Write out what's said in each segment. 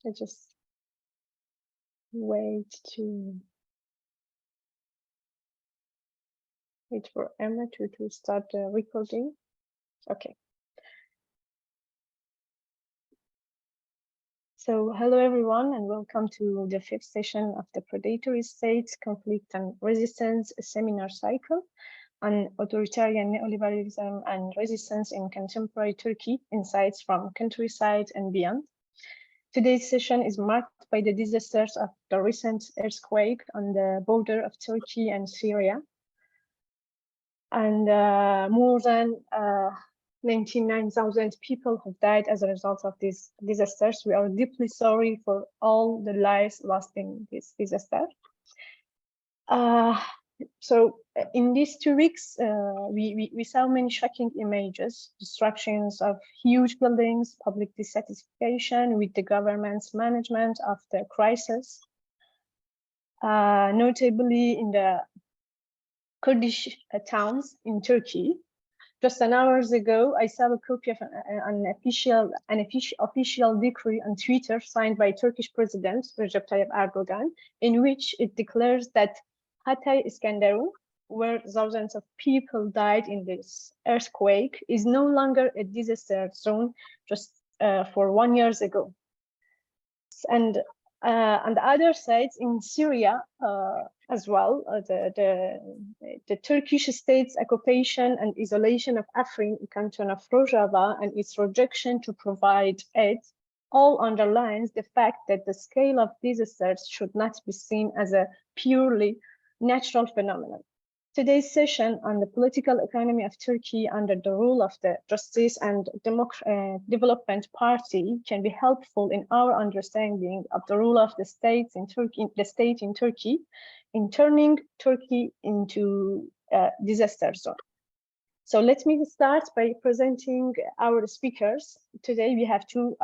I just wait for Emma to start the recording. Okay. So hello everyone, and welcome to the 5th session of the Predatory State, Conflict and Resistance seminar cycle on authoritarian neoliberalism and resistance in contemporary Turkey, insights from countryside and beyond. Today's session is marked by the disasters of the recent earthquake on the border of Turkey and Syria. And more than 99,000 people have died as a result of these disasters. We are deeply sorry for all the lives lost in this disaster. So in these 2 weeks, we saw many shocking images, destructions of huge buildings, public dissatisfaction with the government's management of the crisis, notably in the Kurdish towns in Turkey. Just an hour ago, I saw a copy of an official decree on Twitter signed by Turkish President Recep Tayyip Erdogan, in which it declares that Hatay Iskenderun, where thousands of people died in this earthquake, is no longer a disaster zone just for 1 year ago. And on the other side, in Syria as well, the Turkish state's occupation and isolation of Afrin, canton of Rojava, and its rejection to provide aid all underlines the fact that the scale of disasters should not be seen as a purely natural phenomenon. Today's session on the political economy of Turkey under the rule of the Justice and Development Party can be helpful in our understanding of the rule of the state in Turkey, in turning Turkey into a disaster zone. So let me start by presenting our speakers. Today we have 2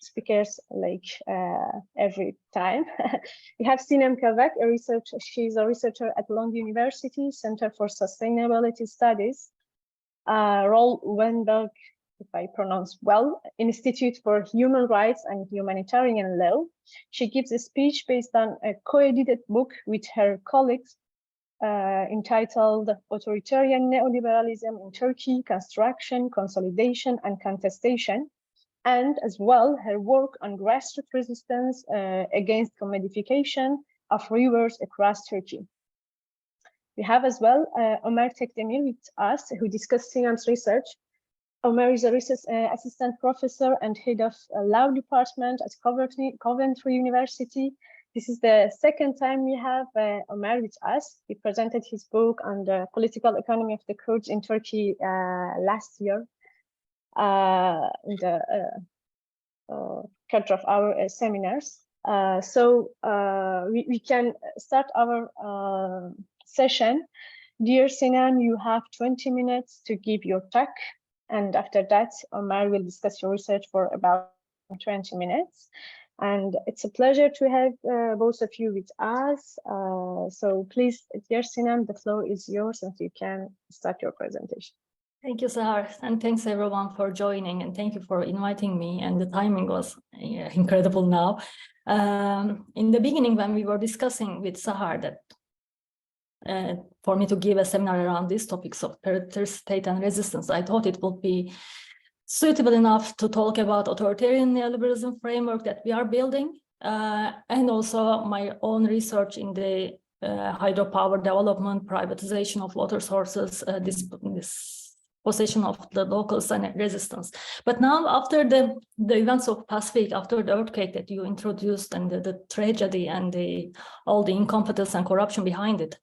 speakers like every time. We have Sinem Kavak, she's a researcher at Lund University Center for Sustainability Studies, Roel Wenberg, if I pronounce well, Institute for Human Rights and Humanitarian Law. She gives a speech based on a co-edited book with her colleagues entitled Authoritarian Neoliberalism in Turkey, Construction, Consolidation, and Contestation, and as well her work on grassroots resistance against commodification of rivers across Turkey. We have as well Omer Tekdemir with us, who discussed Sinan's research. Omer is a research assistant professor and head of law department at Coventry University. This is the 2nd time we have Omer with us. He presented his book on the political economy of the Kurds in Turkey last year in the cadre of our seminars. So we can start our session. Dear Sinan, you have 20 minutes to give your talk, and after that, Omer will discuss your research for about 20 minutes. And it's a pleasure to have both of you with us. So please, dear Sinem, the floor is yours and you can start your presentation. Thank you, Sahar, and thanks everyone for joining, and thank you for inviting me, and the timing was incredible now. In the beginning, when we were discussing with Sahar that for me to give a seminar around these topics of predatory state and resistance, I thought it would be suitable enough to talk about authoritarian neoliberalism framework that we are building, and also my own research in the hydropower development, privatization of water sources, this possession of the locals and resistance. But now, after the events of past week, after the earthquake that you introduced and the tragedy and all the incompetence and corruption behind it,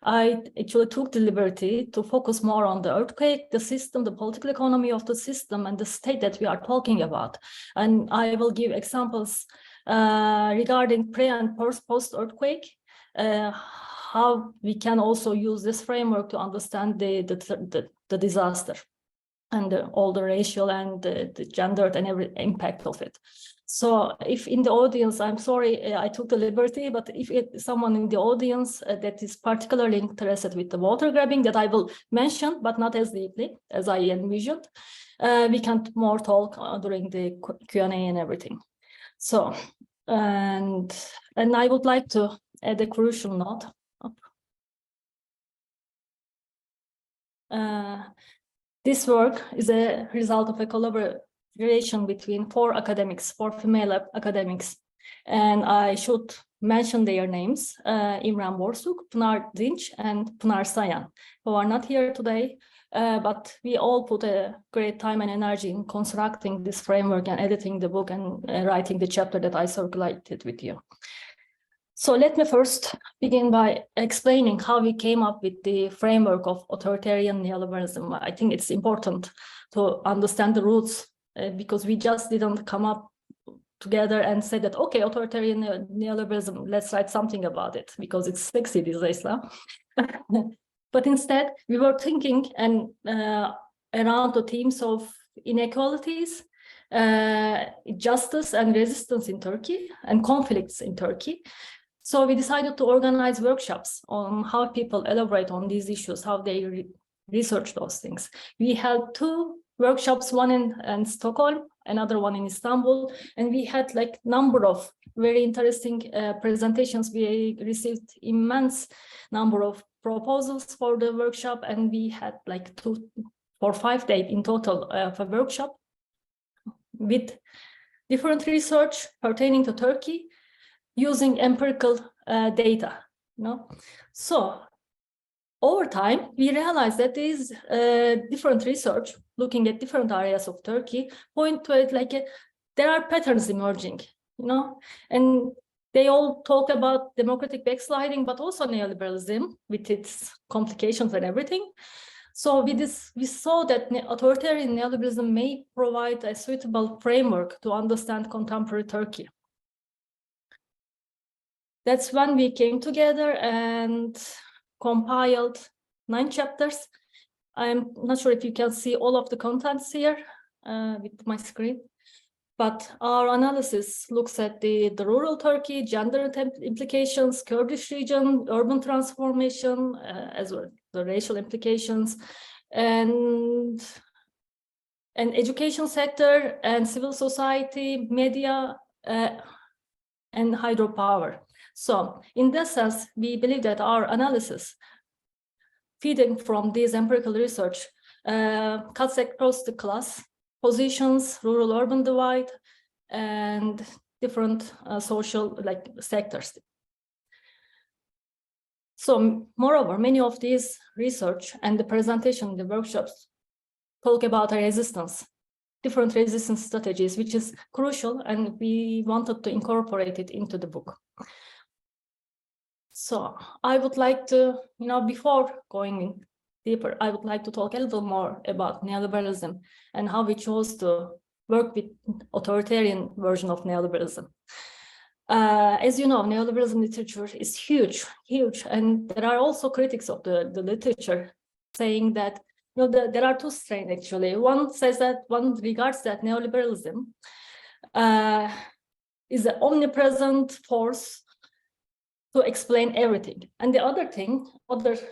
I actually took the liberty to focus more on the earthquake, the system, the political economy of the system, and the state that we are talking about. And I will give examples regarding pre and post-earthquake, how we can also use this framework to understand the disaster and all the racial and the gendered and every impact of it. So if in the audience, I'm sorry, I took the liberty, but if someone in the audience that is particularly interested with the water grabbing that I will mention, but not as deeply as I envisioned, we can more talk during the Q&A and everything. So And I would like to add a crucial note. This work is a result of a collaboration between four female academics, and I should mention their names, Imran Borsuk, Pınar Dinc, and Pınar Sayan, who are not here today, but we all put a great time and energy in constructing this framework and editing the book and writing the chapter that I circulated with you. So let me first begin by explaining how we came up with the framework of authoritarian neoliberalism. I think it's important to understand the roots because we just didn't come up together and say that, okay, authoritarian neoliberalism, let's write something about it because it's sexy these days now. But instead, we were thinking and around the themes of inequalities, justice and resistance in Turkey, and conflicts in Turkey. So we decided to organize workshops on how people elaborate on these issues, how they research those things. We held two workshops, one in Stockholm, another one in Istanbul, and we had like number of very interesting presentations. We received immense number of proposals for the workshop, and we had like 2 or 5 days in total of a workshop with different research pertaining to Turkey, using empirical data. So over time, we realized that these different research looking at different areas of Turkey point to it like there are patterns emerging, and they all talk about democratic backsliding, but also neoliberalism with its complications and everything. So we saw that authoritarian neoliberalism may provide a suitable framework to understand contemporary Turkey. That's when we came together and compiled 9 chapters. I'm not sure if you can see all of the contents here with my screen, but our analysis looks at the rural Turkey, gender implications, Kurdish region, urban transformation, as well the racial implications, and education sector, and civil society, media, and hydropower. So in this sense, we believe that our analysis feeding from this empirical research cuts across the class, positions, rural-urban divide, and different social sectors. So moreover, many of these research and the presentation in the workshops talk about a resistance, different resistance strategies, which is crucial, and we wanted to incorporate it into the book. So I would like to, before going deeper, I would like to talk a little more about neoliberalism and how we chose to work with authoritarian version of neoliberalism. As you know, neoliberalism literature is huge, and there are also critics of the literature saying that there are 2 strains actually. One regards that neoliberalism is an omnipresent force to explain everything. And the other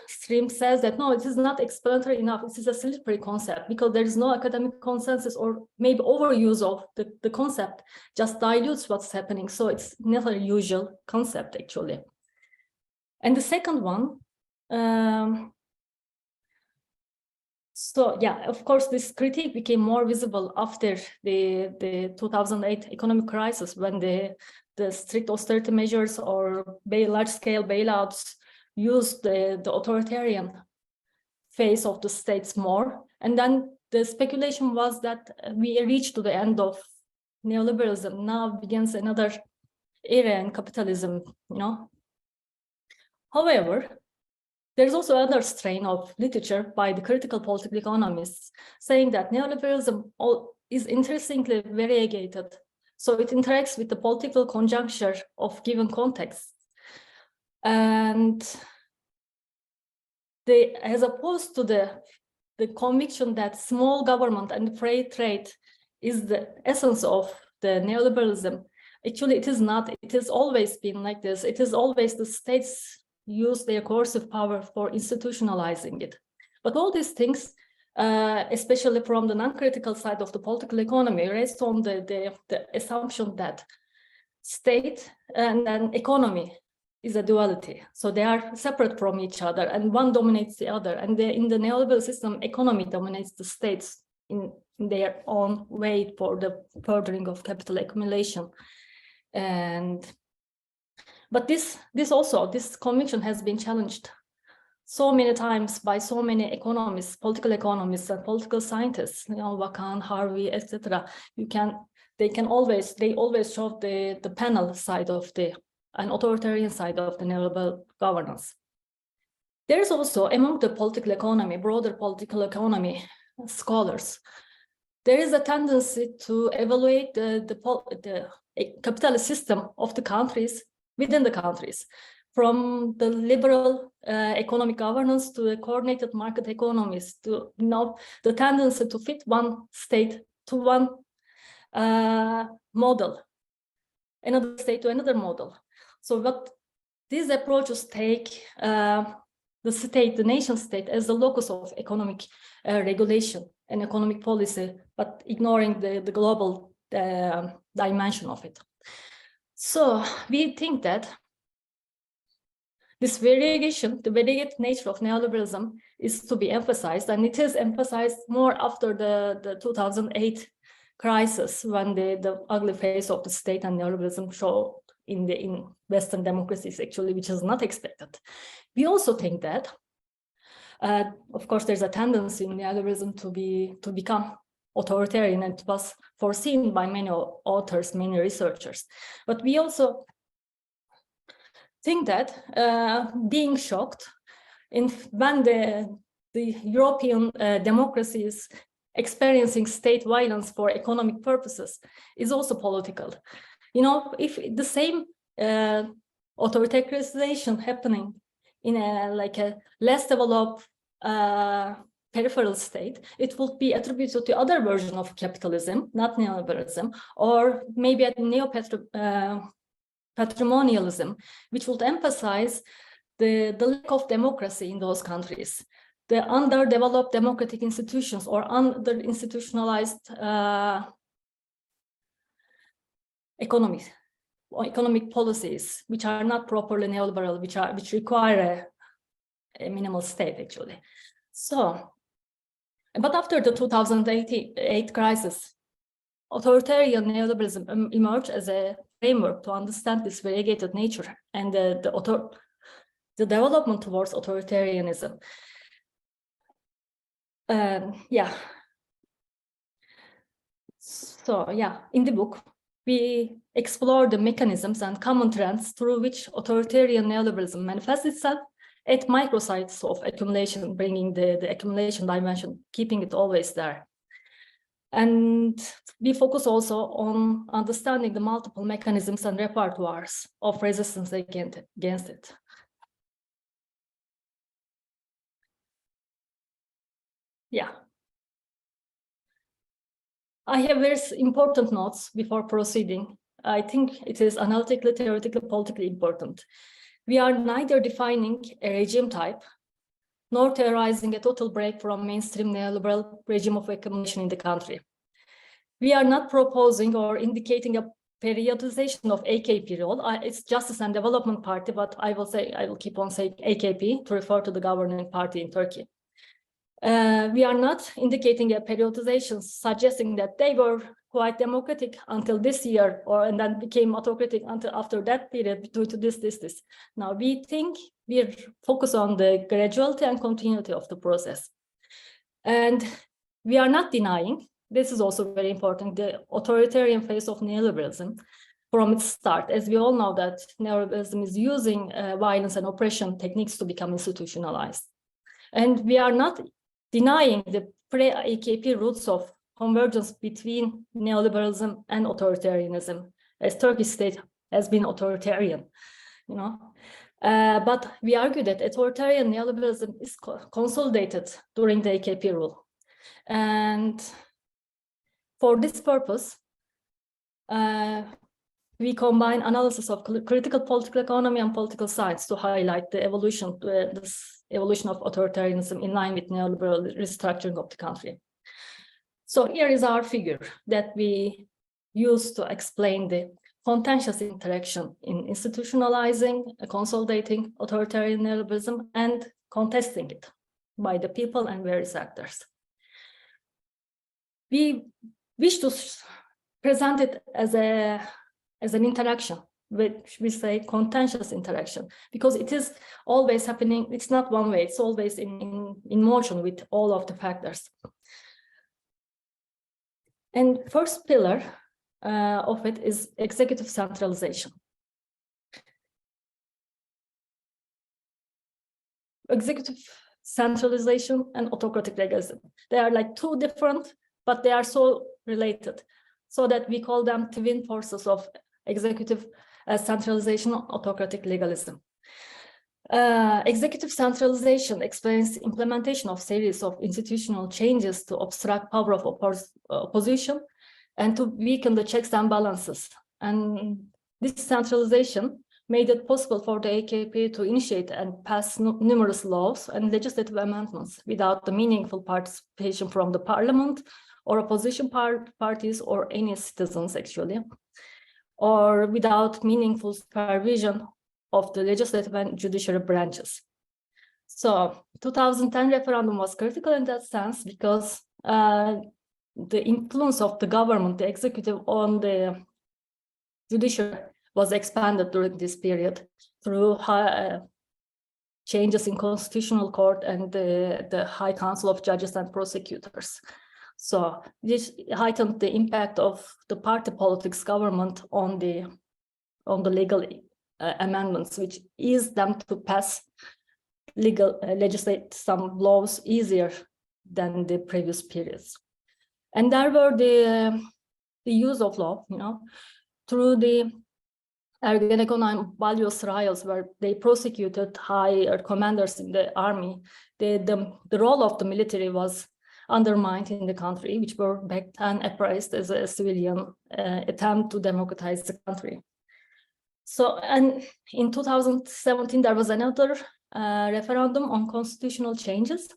stream says that no, it is not explanatory enough. It is a slippery concept because there is no academic consensus, or maybe overuse of the concept just dilutes what's happening. So it's not a usual concept actually. And the second one, so yeah, of course, this critique became more visible after the 2008 economic crisis, when the strict austerity measures or large-scale bailouts used the authoritarian phase of the states more. And then the speculation was that we reached to the end of neoliberalism. Now begins another era in capitalism, However, there's also another strain of literature by the critical political economists saying that neoliberalism is interestingly variegated. So it interacts with the political conjuncture of given contexts. And as opposed to the conviction that small government and free trade is the essence of the neoliberalism, actually it is not. It has always been like this. It is always the states use their coercive power for institutionalizing it. But all these things, especially from the non-critical side of the political economy, rest on the assumption that state and then economy is a duality. So they are separate from each other and one dominates the other. And in the neoliberal system, economy dominates the states in their own way for the furthering of capital accumulation. But this conviction has been challenged so many times by so many economists, political economists and political scientists, Vakan, Harvey, etc. They always show the panel side of an authoritarian side of the neoliberal governance. There is also among the political economy, broader political economy scholars, there is a tendency to evaluate the capitalist system of the countries within the countries, from the liberal economic governance to the coordinated market economies, to the tendency to fit one state to one model, another state to another model. So what these approaches take the nation state as the locus of economic regulation and economic policy, but ignoring the global dimension of it. So we think that this variegation, the varied nature of neoliberalism is to be emphasized, and it is emphasized more after the 2008 crisis, when the ugly face of the state and neoliberalism showed in Western democracies, actually, which is not expected. We also think that, of course, there's a tendency in neoliberalism to become authoritarian, and it was foreseen by many authors, many researchers. But we also think that being shocked when the European democracies experiencing state violence for economic purposes is also political. If the same authoritarianization happening in a less developed peripheral state, it would be attributed to other version of capitalism, not neoliberalism, or maybe a patrimonialism, which would emphasize the lack of democracy in those countries, the underdeveloped democratic institutions or under-institutionalized economic policies, which are not properly neoliberal, which require a minimal state, actually. So, but after the 2008 crisis, authoritarian neoliberalism emerged as a framework to understand this variegated nature and the development towards authoritarianism. So in the book, we explore the mechanisms and common trends through which authoritarian neoliberalism manifests itself at microsites of accumulation, bringing the accumulation dimension, keeping it always there. And we focus also on understanding the multiple mechanisms and repertoires of resistance against it. I have very important notes before proceeding. I think it is analytically, theoretically, politically important. We are neither defining a regime type, nor theorizing a total break from mainstream neoliberal regime of accumulation in the country. We are not proposing or indicating a periodization of AKP role. It's Justice and Development Party, but I will keep on saying AKP to refer to the governing party in Turkey. We are not indicating a periodization suggesting that they were quite democratic until this year, and then became autocratic until after that period due to this. Now we think we focus on the graduality and continuity of the process. And we are not denying, this is also very important, the authoritarian phase of neoliberalism from its start. As we all know that neoliberalism is using violence and oppression techniques to become institutionalized. And we are not denying the pre-AKP roots of convergence between neoliberalism and authoritarianism, as Turkish state has been authoritarian, But we argue that authoritarian neoliberalism is consolidated during the AKP rule. And for this purpose, we combine analysis of critical political economy and political science to highlight the evolution, this evolution of authoritarianism in line with neoliberal restructuring of the country. So here is our figure that we use to explain the contentious interaction in institutionalizing, consolidating authoritarian neoliberalism and contesting it by the people and various actors. We wish to present it as an interaction, which we say contentious interaction, because it is always happening. It's not one way, it's always in motion with all of the factors. And first pillar of it is executive centralization. Executive centralization and autocratic legalism. They are like two different, but they are so related, so that we call them twin forces of executive centralization, autocratic legalism. Executive centralization explains implementation of series of institutional changes to obstruct power of opposition and to weaken the checks and balances. And this centralization made it possible for the AKP to initiate and pass numerous laws and legislative amendments without the meaningful participation from the parliament or opposition parties or any citizens actually, or without meaningful supervision of the legislative and judiciary branches. So 2010 referendum was critical in that sense because the influence of the government, the executive on the judiciary was expanded during this period through changes in constitutional court and the High Council of Judges and Prosecutors. So this heightened the impact of the party politics government on the legal amendments, which eased them to pass legislate some laws easier than the previous periods. And there were the use of law, through the Erdogan and Balyoz trials, where they prosecuted higher commanders in the army. The role of the military was undermined in the country, which were back then appraised as a civilian attempt to democratize the country. So, and in 2017, there was another referendum on constitutional changes.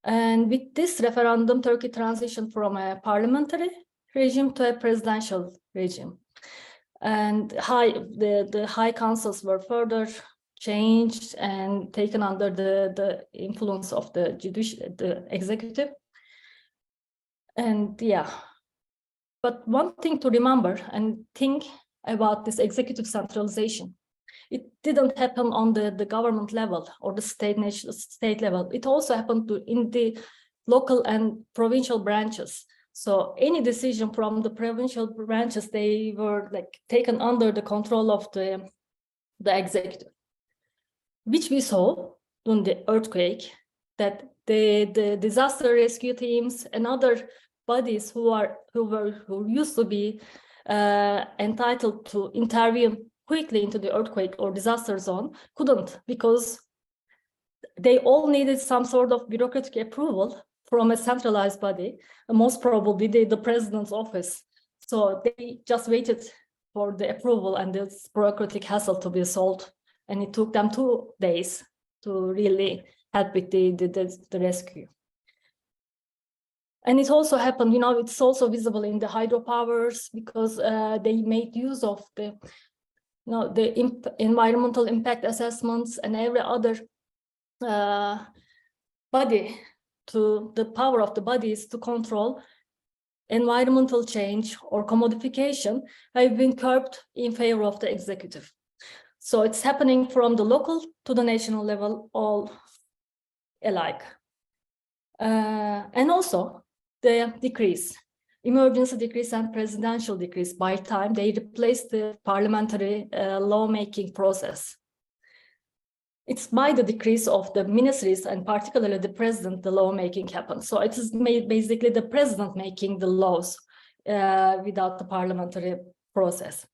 And with this referendum, Turkey transitioned from a parliamentary regime to a presidential regime. And the high councils were further changed and taken under the influence of the executive. And yeah, but one thing to remember and think about this executive centralization, it didn't happen on the government level or the state level. It also happened in the local and provincial branches. So any decision from the provincial branches, they were like taken under the control of the executive, which we saw during the earthquake, that the disaster rescue teams and other bodies who used to be entitled to intervene quickly into the earthquake or disaster zone couldn't, because they all needed some sort of bureaucratic approval from a centralized body, most probably the president's office. So they just waited for the approval and this bureaucratic hassle to be solved. And it took them 2 days to really help with the rescue. And it also happened, it's also visible in the hydropowers, because they made use of the environmental impact assessments and every other body, to the power of the bodies to control environmental change or commodification have been curbed in favor of the executive. So it's happening from the local to the national level, all alike. And also the decrees, emergency decrees and presidential decrees, by time they replaced the parliamentary lawmaking process. It's by the decrease of the ministries and particularly the president, the lawmaking happens. So it is basically the president making the laws without the parliamentary process.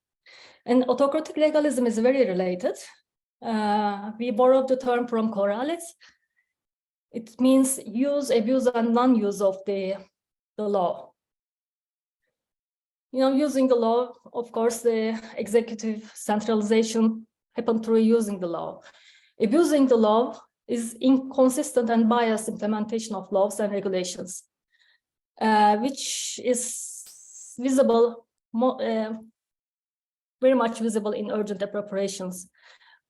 And autocratic legalism is very related. We borrowed the term from Corrales. It means use, abuse, and non-use of the law. Using the law, of course, the executive centralization happened through using the law. Abusing the law is inconsistent and biased implementation of laws and regulations, which is visible very much visible in urgent appropriations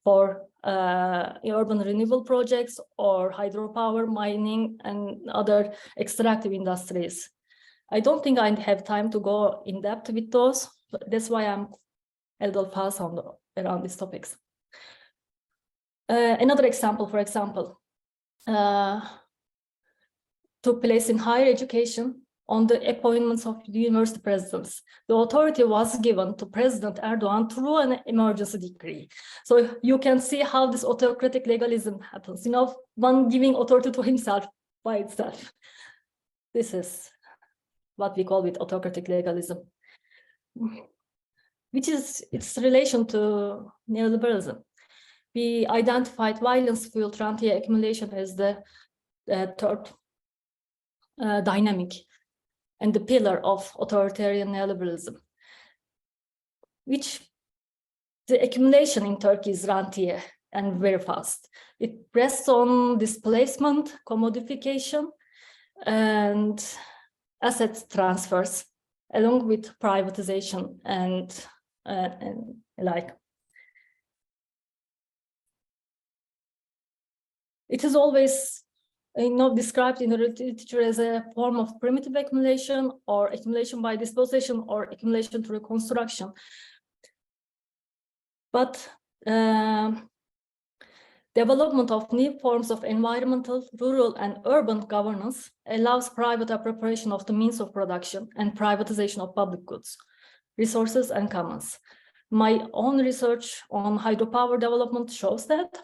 for urban renewable projects or hydropower, mining, and other extractive industries. I don't think I have time to go in depth with those, but that's why I'm a little fast around these topics. Another example, for example, took place in higher education on the appointments of university presidents. The authority was given to President Erdogan through an emergency decree. So you can see how this autocratic legalism happens, you know, one giving authority to himself by itself. This is what we call with autocratic legalism, which is its relation to neoliberalism. We identified violence-fueled rentier accumulation as the third dynamic and the pillar of authoritarian neoliberalism, which the accumulation in Turkey is rentier and very fast. It rests on displacement, commodification, and asset transfers, along with privatization and like. It is always described in the literature as a form of primitive accumulation or accumulation by dispossession or accumulation through reconstruction. But development of new forms of environmental, rural, and urban governance allows private appropriation of the means of production and privatization of public goods, resources, and commons. My own research on hydropower development shows that.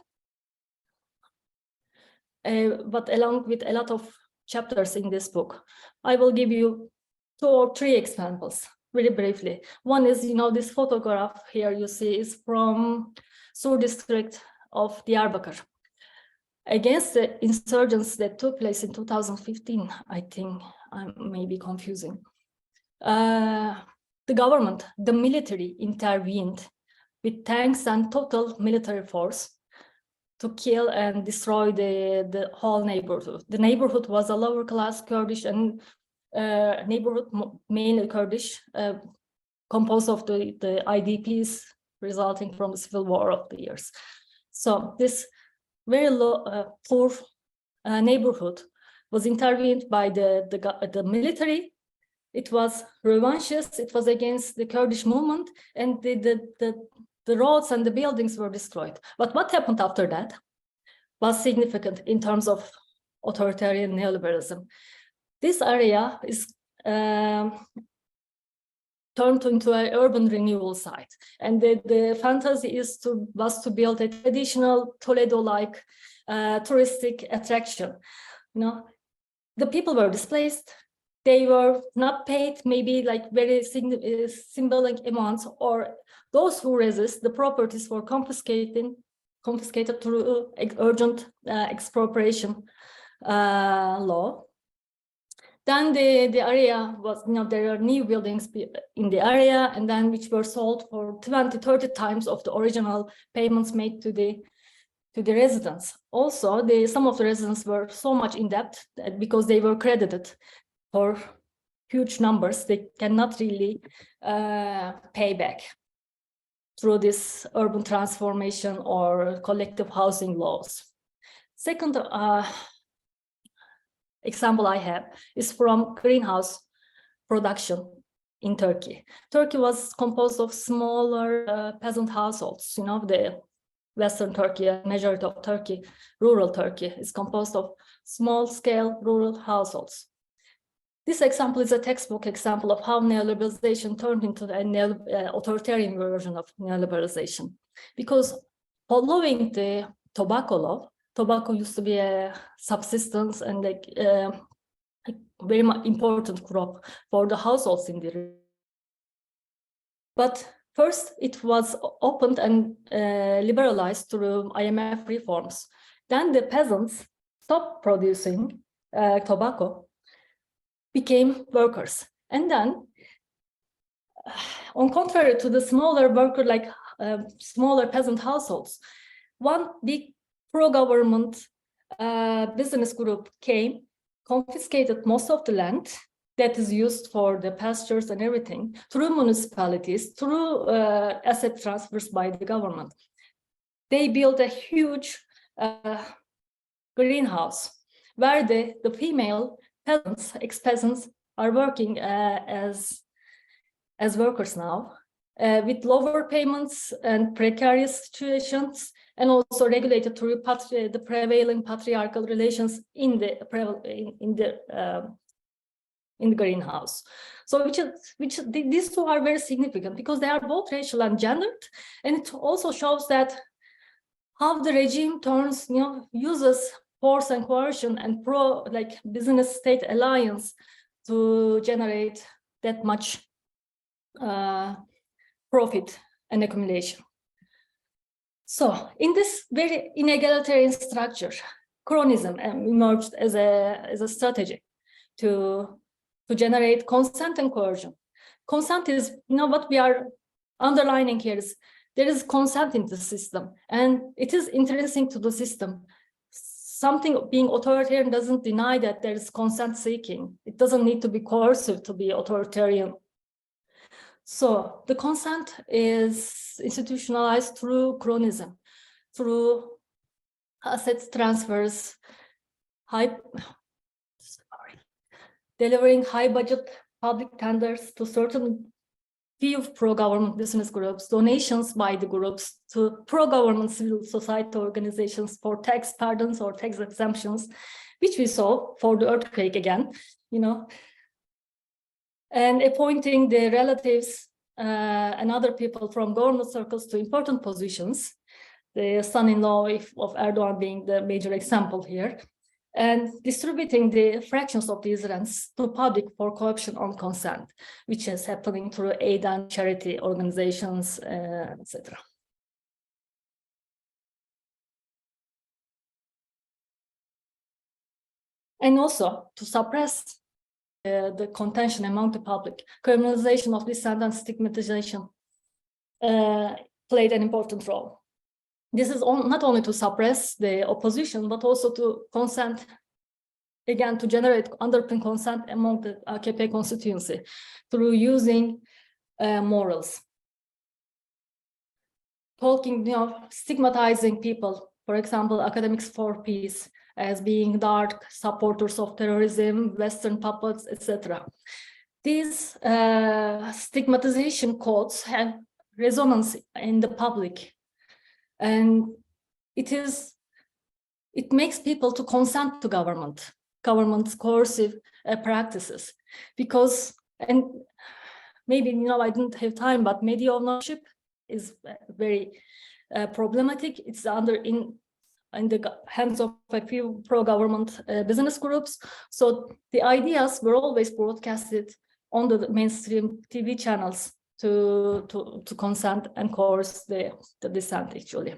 But along with a lot of chapters in this book, I will give you 2 or 3 examples very briefly. One is, this photograph here you see is from Sur district of Diyarbakir against the insurgents that took place in 2015. I think I may be confusing. The government, the military intervened with tanks and total military force to kill and destroy the whole neighborhood. The neighborhood was a lower class Kurdish and neighborhood, mainly Kurdish, composed of the IDPs resulting from the civil war of the years. So this very low, poor neighborhood was intervened by the military. It was revanchist, it was against the Kurdish movement, and the roads and the buildings were destroyed. But what happened after that was significant in terms of authoritarian neoliberalism. This area is turned into an urban renewal site. And the fantasy was to build a traditional Toledo-like touristic attraction. The people were displaced. They were not paid maybe like very symbolic amounts, or those who resist, the properties were confiscated through urgent expropriation law. Then the area was, there are new buildings in the area, and then which were sold for 20-30 times of the original payments made to the residents. Also, some of the residents were so much in debt that because they were credited for huge numbers, they cannot really pay back through this urban transformation or collective housing laws. Second example I have is from greenhouse production in Turkey. Turkey was composed of smaller peasant households. The Western Turkey, majority of Turkey, rural Turkey, is composed of small-scale rural households. This example is a textbook example of how neoliberalization turned into an authoritarian version of neoliberalization. Because following the tobacco law, tobacco used to be a subsistence and a very much important crop for the households in the region. But first, it was opened and liberalized through IMF reforms. Then the peasants stopped producing tobacco, became workers. And then, on contrary to the smaller worker, like smaller peasant households, one big pro-government business group came, confiscated most of the land, that is used for the pastures and everything through municipalities, through asset transfers by the government. They built a huge greenhouse where the female peasants, ex-peasants, are working as workers now, with lower payments and precarious situations, and also regulated through the prevailing patriarchal relations in the greenhouse. So these two are very significant because they are both racial and gendered, and it also shows that how the regime turns, uses force and coercion and business state alliance to generate that much profit and accumulation. So in this very inegalitarian structure, cronyism emerged as a strategy to generate consent and coercion. Consent is, what we are underlining here is there is consent in the system, and it is intrinsic to the system. Something being authoritarian doesn't deny that there is consent seeking. It doesn't need to be coercive to be authoritarian. So the consent is institutionalized through cronyism, through assets transfers, delivering high budget public tenders to certain few pro-government business groups, donations by the groups to pro-government civil society organizations for tax pardons or tax exemptions, which we saw for the earthquake again, and appointing the relatives and other people from government circles to important positions, the son-in-law of Erdogan being the major example here, and distributing the fractions of these rents to public for corruption on consent, which is happening through aid and charity organizations, etc. And also to suppress the contention among the public, criminalization of dissent and stigmatization played an important role. This is not only to suppress the opposition, but also to consent, again, to generate underpin consent among the AKP constituency through using morals. Talking, stigmatizing people, for example, academics for peace, as being dark, supporters of terrorism, Western puppets, etc. These stigmatization codes have resonance in the public, and it makes people to consent to government's coercive practices, because, and maybe I didn't have time, but media ownership is very problematic. It's in the hands of a few pro-government business groups. So the ideas were always broadcasted on the mainstream TV channels to consent and coerce the dissent, actually.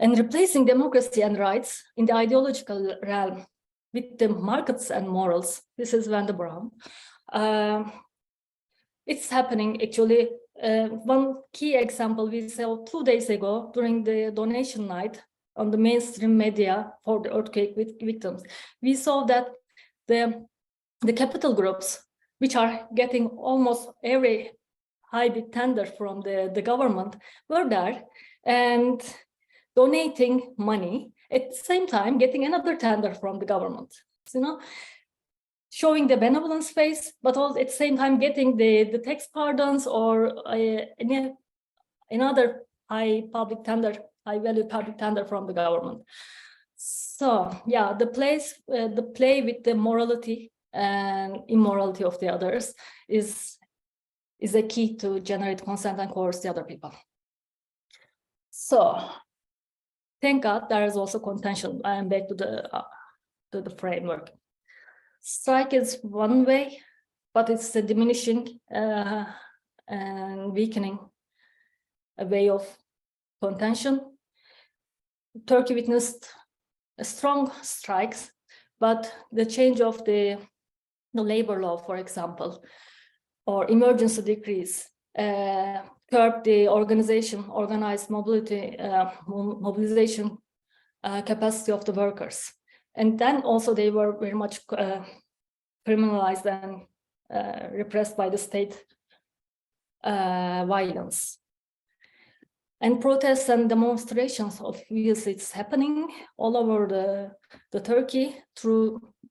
And replacing democracy and rights in the ideological realm with the markets and morals, this is Van der Brown. It's happening, actually. One key example we saw 2 days ago during the donation night on the mainstream media for the earthquake victims. We saw that the capital groups, which are getting almost every high bid tender from the government, were there and donating money, at the same time getting another tender from the government. Showing the benevolence face, but also at the same time getting the tax pardons or another high value public tender from the government. So yeah, the play with the morality and immorality of the others is a key to generate consent and coerce the other people. So thank God there is also contention. I am back to the framework. Strike is one way, but it's a diminishing and weakening a way of contention. Turkey witnessed strong strikes, but the change of the labor law, for example, or emergency decrees, curbed the organized mobilization capacity of the workers. And then also they were very much criminalized and repressed by the state violence. And protests and demonstrations, obviously it's happening all over the Turkey,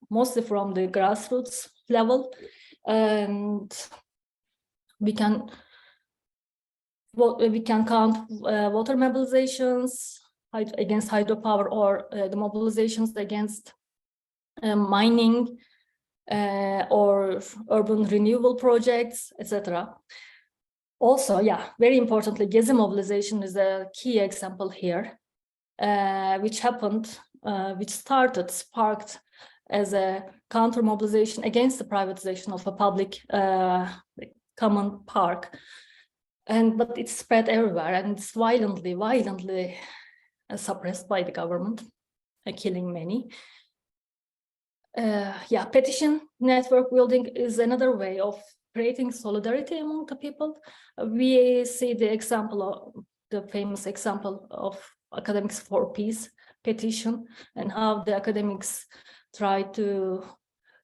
mostly from the grassroots level. And we can count water mobilizations against hydropower, or the mobilizations against mining or urban renewal projects, etc. Also, yeah, very importantly, Gezi mobilization is a key example here, which sparked as a counter mobilization against the privatization of a public common park. But it's spread everywhere, and it's violently suppressed by the government, killing many. Petition network building is another way of creating solidarity among the people. We see the famous example of Academics for Peace petition, and how the academics try to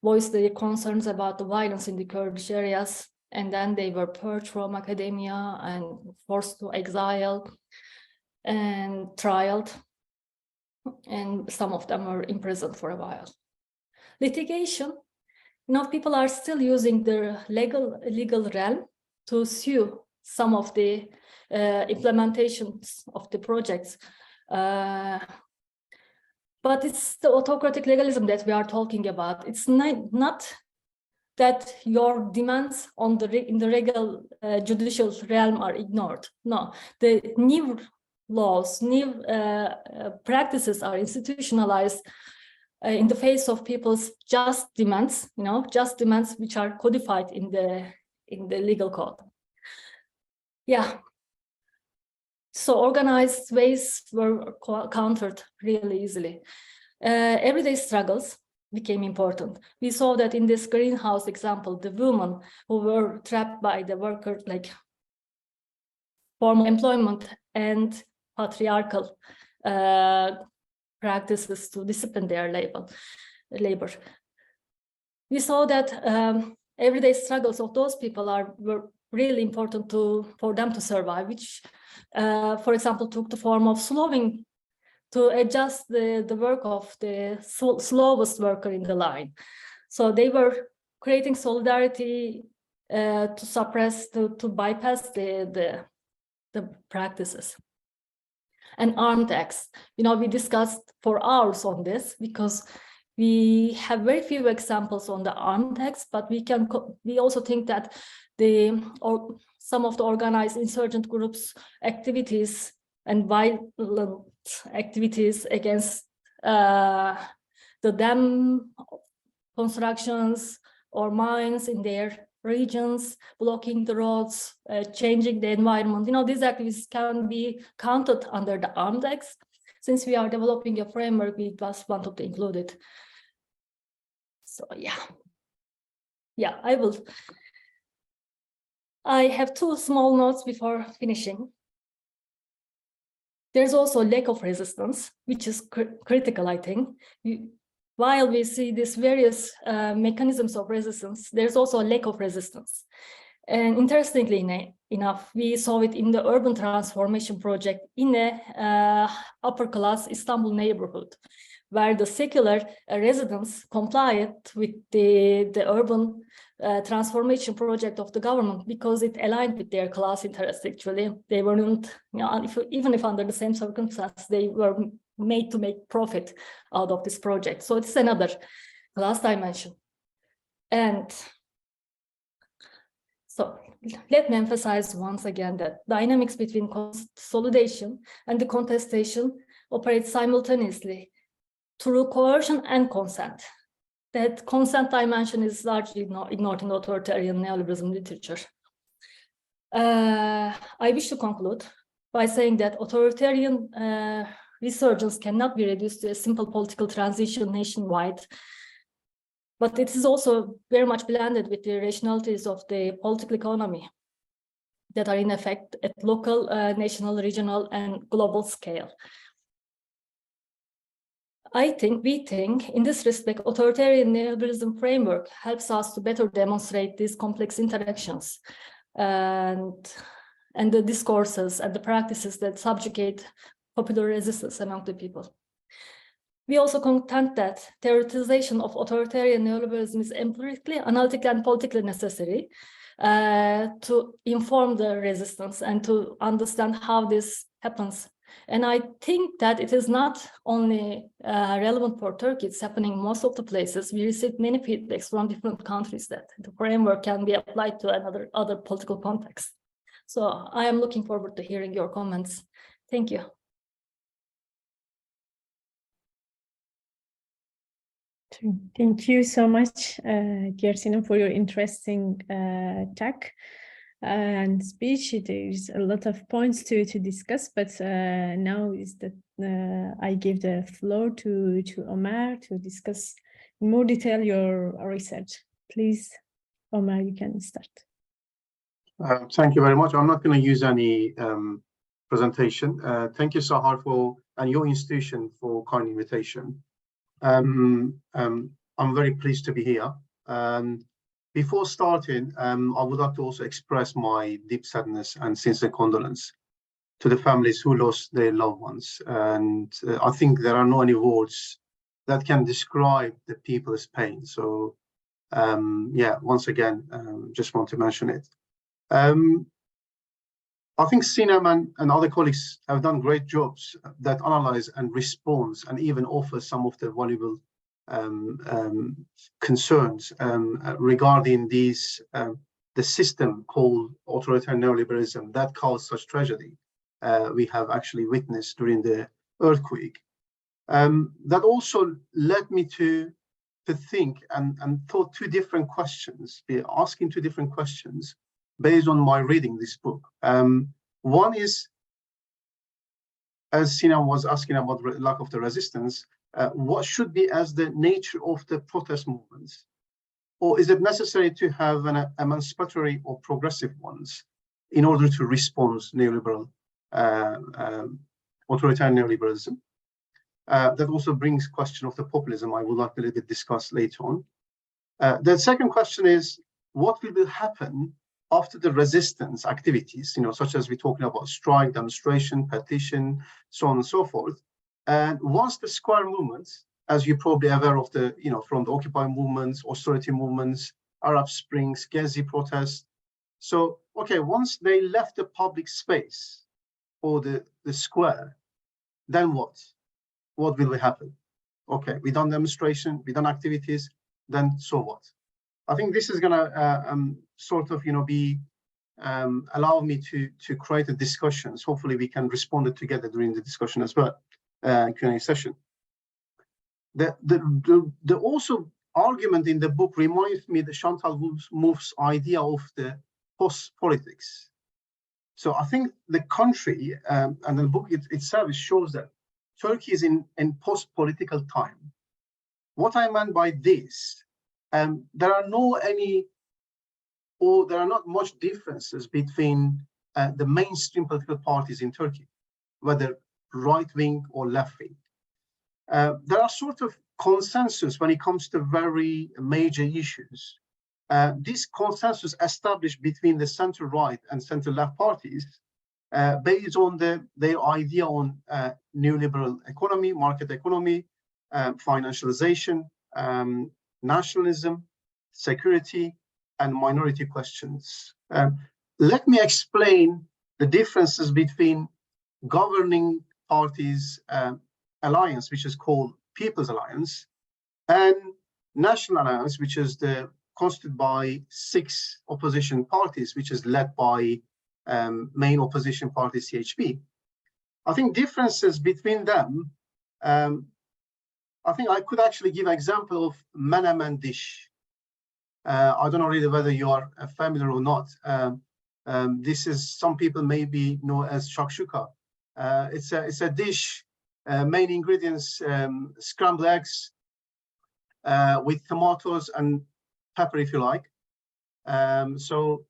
voice their concerns about the violence in the Kurdish areas, and then they were purged from academia and forced to exile and trialed, and some of them were imprisoned for a while. Litigation, people are still using their legal realm to sue some of the implementations of the projects. But it's the autocratic legalism that we are talking about. It's not that your demands in the legal judicial realm are ignored. No, the new laws, new practices are institutionalized in the face of people's just demands, which are codified in the legal code. Yeah. So organized ways were countered really easily. Everyday struggles became important. We saw that in this greenhouse example, the women who were trapped by the workers, like formal employment and patriarchal practices to discipline their labor. We saw that everyday struggles of those people were really important for them to survive, which, for example, took the form of slowing to adjust the work of the slowest worker in the line. So they were creating solidarity to bypass the practices. And armed tax, we discussed for hours on this because we have very few examples on the armed tax, but we also think that some of the organized insurgent groups' activities and violent activities against the dam constructions or mines in their regions, blocking the roads, changing the environment. These activities can be counted under the armed tax. Since we are developing a framework, we just wanted to include it. So yeah, I have two small notes before finishing. There's also lack of resistance, which is critical, I think. While we see these various mechanisms of resistance, there's also a lack of resistance. And interestingly enough, we saw it in the urban transformation project in a upper-class Istanbul neighborhood, where the secular residents complied with the urban transformation project of the government because it aligned with their class interests. Actually, they weren't, even if under the same circumstances, they were made to make profit out of this project. So it's another class dimension. And so let me emphasize once again that dynamics between consolidation and the contestation operate simultaneously through coercion and consent. That consent dimension is largely ignored in authoritarian neoliberalism literature. I wish to conclude by saying that authoritarian resurgence cannot be reduced to a simple political transition nationwide, but it is also very much blended with the rationalities of the political economy that are in effect at local, national, regional, and global scale. we think, in this respect, authoritarian neoliberalism framework helps us to better demonstrate these complex interactions and the discourses and the practices that subjugate popular resistance among the people. We also contend that theoretization of authoritarian neoliberalism is empirically, analytically, and politically necessary to inform the resistance and to understand how this happens. And I think that it is not only relevant for Turkey, it's happening in most of the places. We receive many feedbacks from different countries that the framework can be applied to other political contexts. So I am looking forward to hearing your comments. Thank you. Thank you so much, Sinem, for your interesting talk and speech. There's a lot of points to discuss, but now is that I give the floor to Omer to discuss in more detail your research. Please, Omer, you can start. Thank you very much. I'm not going to use any presentation. Thank you, Sahar, and your institution for kind invitation. I'm very pleased to be here. Before starting, I would like to also express my deep sadness and sincere condolence to the families who lost their loved ones. And I think there are no any words that can describe the people's pain. So, yeah, once again, just want to mention it. I think Sinem and other colleagues have done great jobs that analyze and respond and even offer some of the valuable concerns regarding these the system called authoritarian neoliberalism that caused such tragedy we have actually witnessed during the earthquake. That also led me to think and thought two different questions, asking two different questions based on my reading this book. One is, as Sinem was asking about lack of the resistance, what should be as the nature of the protest movements? Or is it necessary to have an emancipatory or progressive ones in order to respond to neoliberal, authoritarian neoliberalism? That also brings question of the populism I would like to a little bit discuss later on. The second question is, what will happen after the resistance activities, such as we're talking about strike, demonstration, petition, so on and so forth. And once the square movements, as you're probably aware of the, from the Occupy movements, austerity movements, Arab Springs, Gezi protests. So, okay, once they left the public space or the square, then what? What will happen? Okay, we done demonstration, we done activities, then so what? I think this is going to sort of, be allow me to create a discussions. Hopefully, we can respond it together during the discussion as well, Q&A session. The also argument in the book reminds me the Chantal Mouffe's idea of the post-politics. So I think the country and the book itself shows that Turkey is in post-political time. What I meant by this. There are not much differences between the mainstream political parties in Turkey, whether right-wing or left-wing. There are sort of consensus when it comes to very major issues. This consensus established between the center-right and center-left parties based on their idea on neoliberal economy, market economy, financialization, nationalism, security, and minority questions. Let me explain the differences between governing parties alliance, which is called People's Alliance, and National Alliance, which is constituted by 6 opposition parties, which is led by main opposition party CHP. I think differences between them, I think I could actually give an example of menemen dish. I don't know really whether you are familiar or not. This is, some people maybe know as shakshuka. It's a dish, main ingredients, scrambled eggs with tomatoes and pepper, if you like. So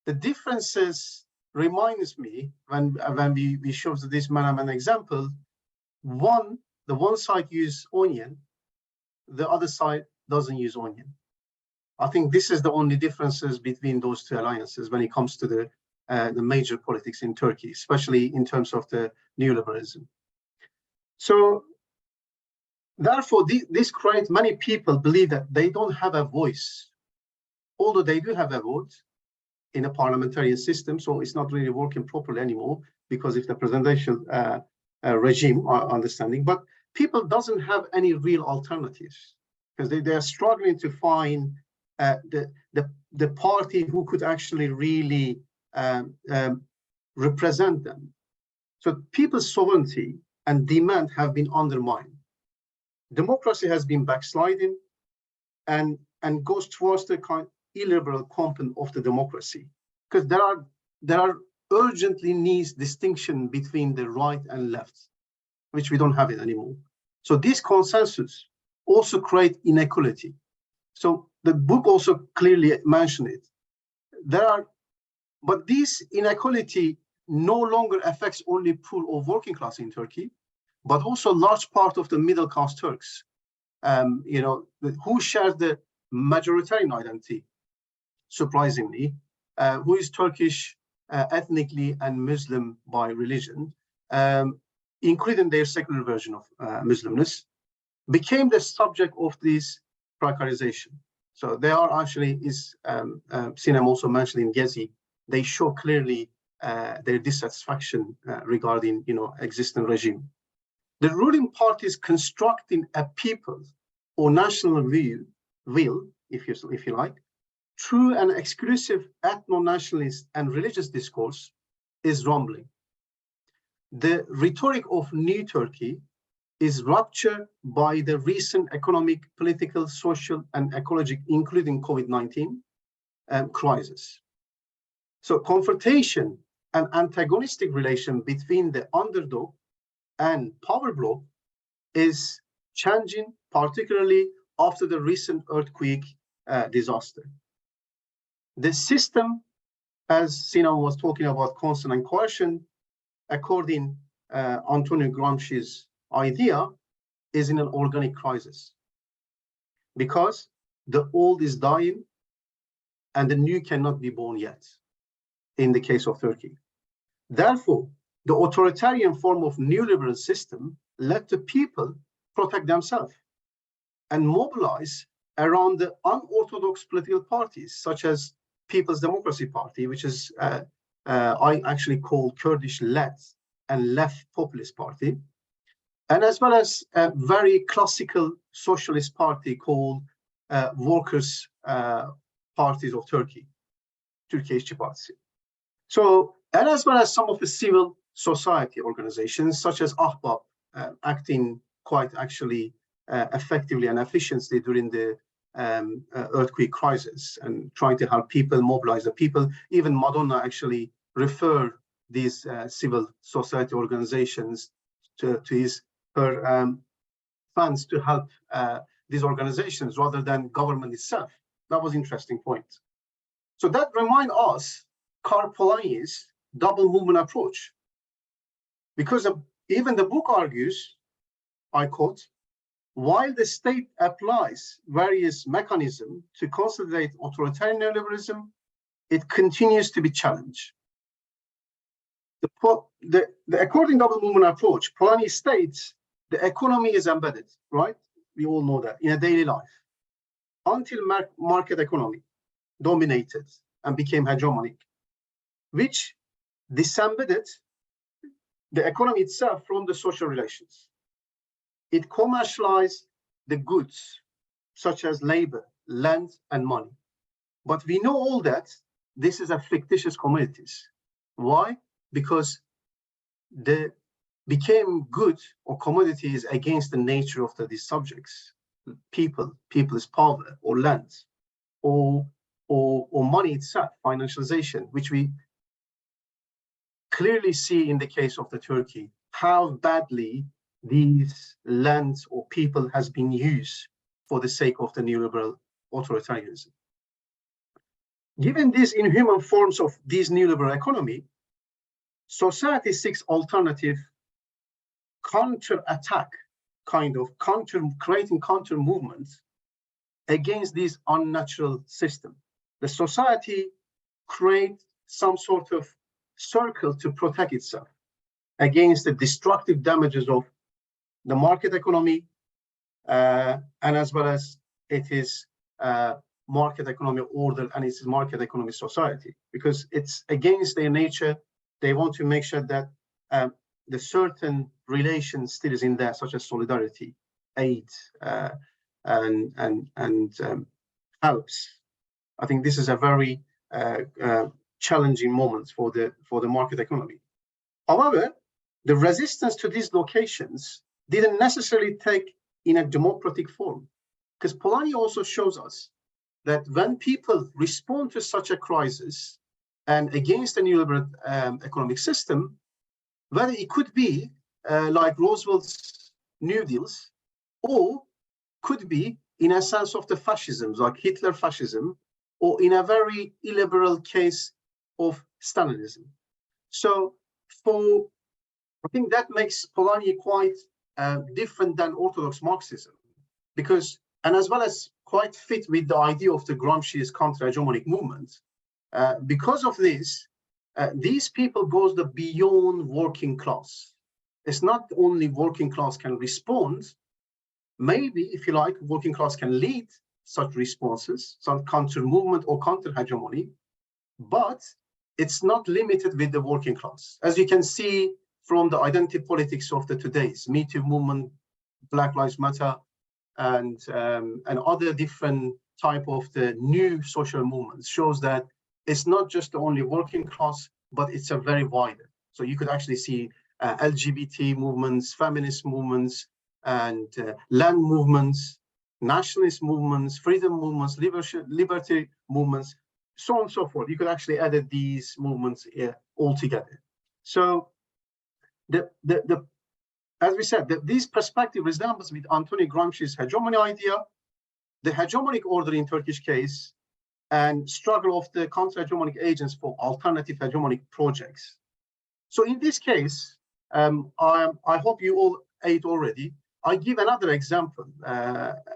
the differences reminds me when we show this menemen example. One, the one side use onion, the other side doesn't use onion. I think this is the only differences between those two alliances when it comes to the major politics in Turkey, especially in terms of the neoliberalism. So therefore, this creates many people believe that they don't have a voice, although they do have a vote in a parliamentarian system. So it's not really working properly anymore because of the presidential regime understanding. But people doesn't have any real alternatives because they are struggling to find the party who could actually really represent them. So people's sovereignty and demand have been undermined. Democracy has been backsliding and goes towards the kind of illiberal component of the democracy, because there are urgently needs distinction between the right and left, which we don't have it anymore. So this consensus also create inequality. So the book also clearly mentioned it. But this inequality no longer affects only poor or working class in Turkey, but also large part of the middle class Turks, who shares the majoritarian identity, surprisingly, who is Turkish ethnically and Muslim by religion, including their secular version of Muslimness, became the subject of this precarization. So they are actually, Sinem also mentioned in Gezi, they show clearly their dissatisfaction regarding existing regime. The ruling party is constructing a people or national will, if you like, through an exclusive ethno-nationalist and religious discourse is rumbling. The rhetoric of New Turkey is ruptured by the recent economic, political, social, and ecological, including COVID-19 crisis. So confrontation and antagonistic relation between the underdog and power bloc is changing, particularly after the recent earthquake disaster. The system, as Sinem was talking about constant and coercion, according Antonio Gramsci's idea, is in an organic crisis because the old is dying and the new cannot be born yet in the case of Turkey. Therefore, the authoritarian form of neoliberal system let the people protect themselves and mobilize around the unorthodox political parties, such as People's Democracy Party, which is I actually call Kurdish-led and left populist party, and as well as a very classical socialist party called Workers' Parties of Turkey, Türkiye İşçi Partisi. So, and as well as some of the civil society organizations, such as Ahbap, acting quite actually effectively and efficiently during the earthquake crisis and trying to help people, mobilize the people. Even Madonna actually referred these civil society organizations to her funds to help these organizations rather than government itself. That was an interesting point. So that reminds us Karl Polanyi's double movement approach, because even the book argues, I quote, while the state applies various mechanisms to consolidate authoritarian neoliberalism, it continues to be challenged. According to double movement approach, Polanyi states the economy is embedded, right? We all know that in a daily life, until market economy dominated and became hegemonic, which disembedded the economy itself from the social relations. It commercialized the goods, such as labor, land, and money. But we know all that this is a fictitious commodities. Why? Because they became good or commodities against the nature of these subjects, people's power, or land, or money itself, financialization, which we clearly see in the case of the Turkey, how badly these lands or people has been used for the sake of the neoliberal authoritarianism. Given these inhuman forms of this neoliberal economy, society seeks alternative kind of creating counter movements against this unnatural system. The society creates some sort of circle to protect itself against the destructive damages of the market economy, and as well as it is market economy order and it's market economy society, because it's against their nature. They want to make sure that the certain relations still is in there, such as solidarity, aid, and helps. I think this is a very challenging moment for the market economy. However, the resistance to these locations didn't necessarily take in a democratic form, because Polanyi also shows us that when people respond to such a crisis and against a neoliberal economic system, whether it could be like Roosevelt's New Deals, or could be in a sense of the fascisms, like Hitler fascism, or in a very illiberal case of Stalinism. So I think that makes Polanyi quite different than Orthodox Marxism, because, and as well as quite fit with the idea of the Gramsci's counter-hegemonic movement. Because of this, these people goes beyond working class. It's not only working class can respond, maybe, if you like, working class can lead such responses, some counter movement or counter hegemony, but it's not limited with the working class. As you can see from the identity politics of the today's Me Too movement, Black Lives Matter, and other different type of the new social movements, shows that it's not just the only working class, but it's a very wider. So you could actually see LGBT movements, feminist movements, and land movements, nationalist movements, freedom movements, liberty movements, so on and so forth. You could actually add these movements all together. So as we said, this perspective resembles with Antonio Gramsci's hegemony idea, the hegemonic order in Turkish case, and struggle of the counter-hegemonic agents for alternative hegemonic projects. So in this case, I hope you all ate already. I give another example,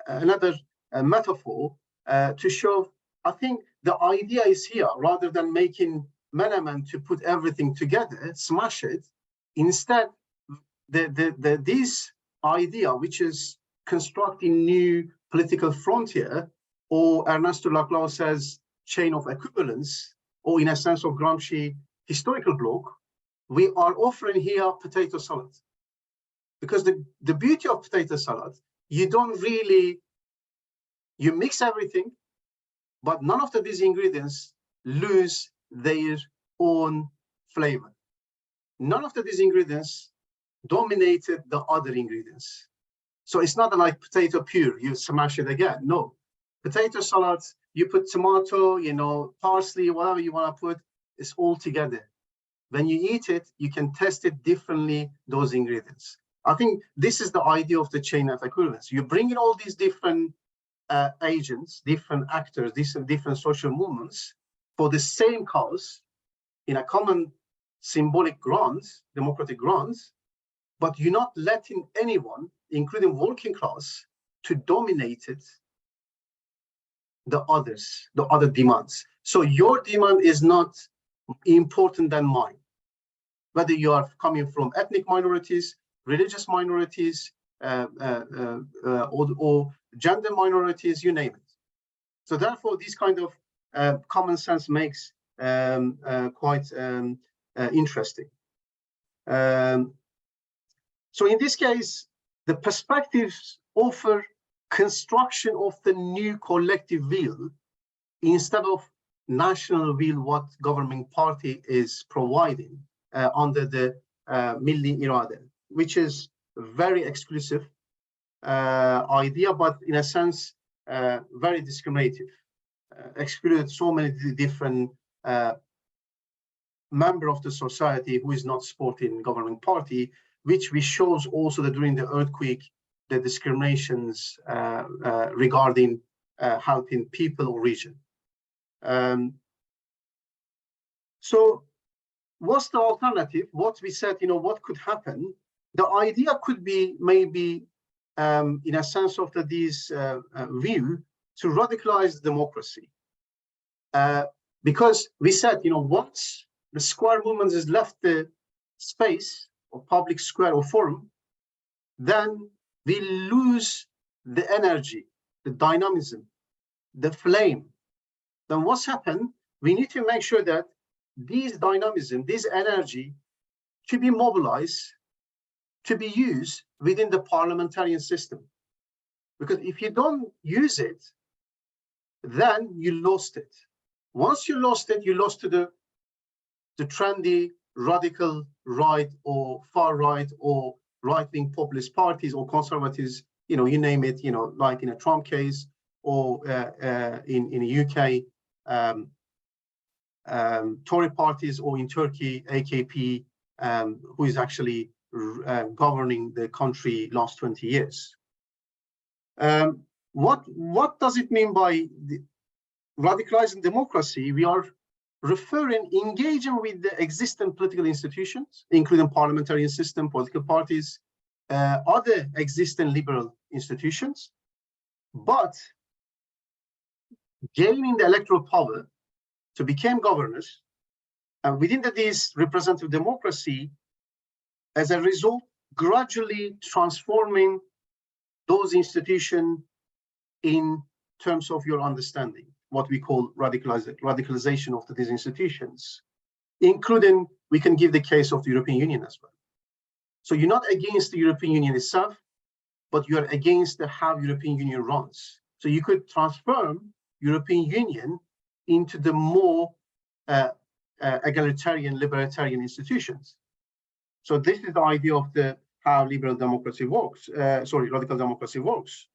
another metaphor to show, I think the idea is here, rather than making Menemen to put everything together, smash it. Instead, this idea, which is constructing new political frontier, or Ernesto Laclau says chain of equivalence, or in a sense of Gramsci historical block, we are offering here potato salad. Because the beauty of potato salad, you don't really, you mix everything, but none of these ingredients lose their own flavor. None of these ingredients dominated the other ingredients. So it's not like potato pure, you smash it again. No, potato salad, you put tomato, parsley, whatever you want to put, it's all together. When you eat it, you can test it differently, those ingredients. I think this is the idea of the chain of equivalence. You bring in all these different agents, different actors, different social movements for the same cause in a common symbolic grounds, democratic grounds, but you're not letting anyone, including working class, to dominate it, the others, the other demands. So your demand is not important than mine. Whether you are coming from ethnic minorities, religious minorities, or gender minorities, you name it. So therefore, this kind of common sense makes quite interesting. So in this case, the perspectives offer construction of the new collective will instead of national will, what governing party is providing under the Milli Irade, which is very exclusive idea, but in a sense, very discriminative. Excluded so many different members of the society who is not supporting governing party, which we shows also that during the earthquake, the discriminations regarding helping people or region. So what's the alternative? What we said, what could happen? The idea could be maybe in a sense of this view, to radicalize democracy. Because we said, once the square movement has left the space or public square or forum, then we lose the energy, the dynamism, the flame. Then what's happened? We need to make sure that this dynamism, this energy, to be mobilized, to be used within the parliamentarian system. Because if you don't use it, then you lost it. Once you lost it, you lost to the trendy, radical right or far right or right-wing populist parties or conservatives, you name it, like in a Trump case or in the UK, Tory parties, or in Turkey, AKP, who is actually governing the country last 20 years. What does it mean by radicalizing democracy? We are referring, engaging with the existing political institutions, including parliamentarian system, political parties, other existing liberal institutions, but gaining the electoral power to become governors, and within this representative democracy, as a result, gradually transforming those institutions in terms of your understanding, what we call radicalization of these institutions, including, we can give the case of the European Union as well. So you're not against the European Union itself, but you're against how European Union runs. So you could transform European Union into the more egalitarian, libertarian institutions. So this is the idea of how liberal democracy works, radical democracy works.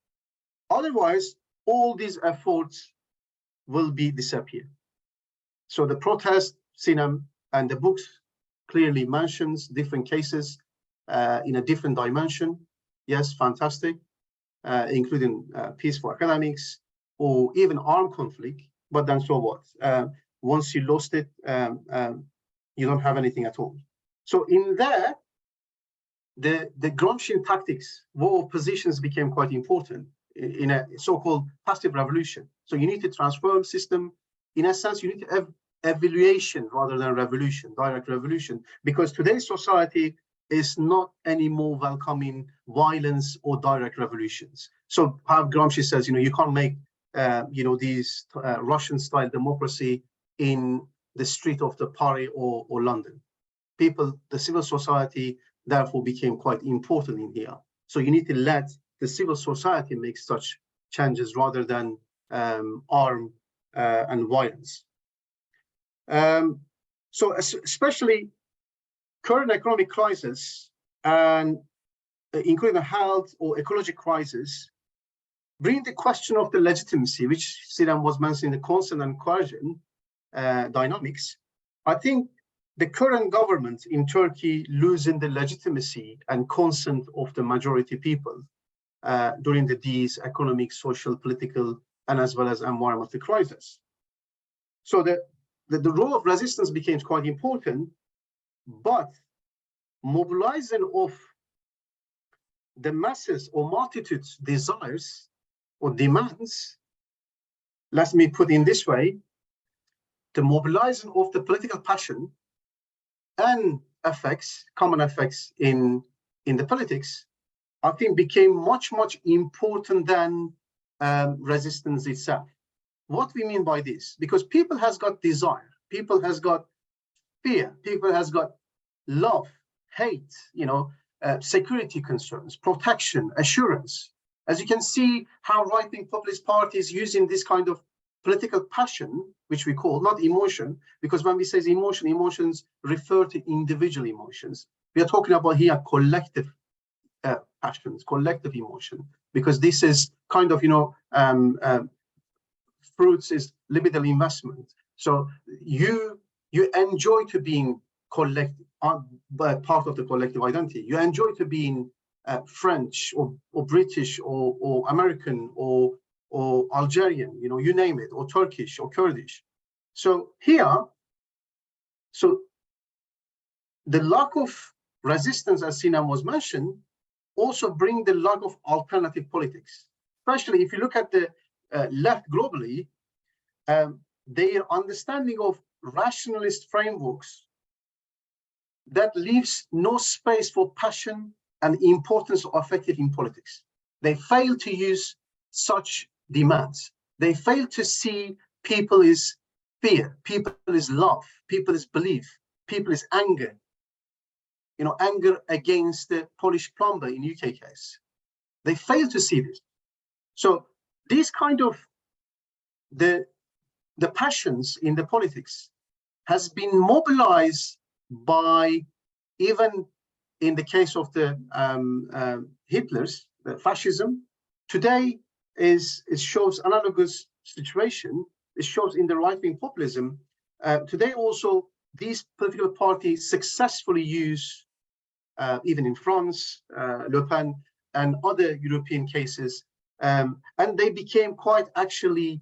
Otherwise, all these efforts will be disappear. So the protest, Sinem, and the books clearly mentions different cases in a different dimension. Yes, fantastic, including peace for academics or even armed conflict. But then so what? Once you lost it, you don't have anything at all. So in there, the Gramscian tactics, war of positions, became quite important in a so-called passive revolution. So you need to transform system. In a sense, you need to have evaluation rather than revolution, direct revolution, because today's society is not anymore welcoming violence or direct revolutions. So how Gramsci says, you can't make these Russian-style democracy in the street of the Paris or London. People, the civil society, therefore became quite important in here. So you need to let the civil society make such changes rather than arm and violence. So especially current economic crisis, and including the health or ecological crisis, bring the question of the legitimacy, which Sinem was mentioning, the consent and coercion dynamics. I think the current government in Turkey losing the legitimacy and consent of the majority people during these economic, social, political, and as well as environmental crisis. So the role of resistance became quite important, but mobilizing of the masses or multitudes' desires or demands, let me put in this way, the mobilizing of the political passion and effects, common effects in the politics, I think became much, much important than resistance itself. What we mean by this? Because people has got desire, people has got fear, people has got love, hate, security concerns, protection, assurance. As you can see how right-wing populist parties using this kind of political passion, which we call not emotion, because when we say emotion, emotions refer to individual emotions. We are talking about here collective passions, collective emotion, because this is kind of, fruits is limited investment. So you enjoy to being collective, part of the collective identity. You enjoy to being French or British or American or Algerian, you name it, or Turkish or Kurdish. So here, so the lack of resistance, as Sinem was mentioned, also bring the lack of alternative politics. Especially if you look at the left globally, their understanding of rationalist frameworks that leaves no space for passion and importance of affective in politics. They fail to use such demands. They fail to see people is fear, people is love, people is belief, people is anger. You know, anger against the Polish plumber in UK case. They fail to see this. So these kind of the passions in the politics has been mobilized by, even in the case of the Hitler's, the fascism, today it shows analogous situation. It shows in the right-wing populism. Today also, these political parties successfully use, even in France, Le Pen and other European cases, and they became quite actually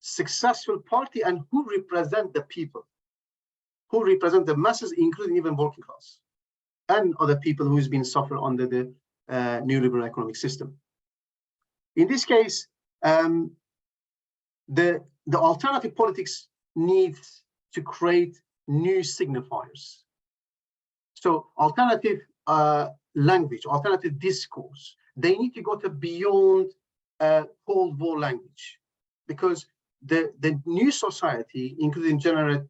successful party and who represent the people, who represent the masses, including even working class and other people who's been suffer under the neoliberal economic system. In this case, the alternative politics needs to create new signifiers. So alternative language, alternative discourse, they need to go to beyond Cold War language, because the new society, including Z-generate,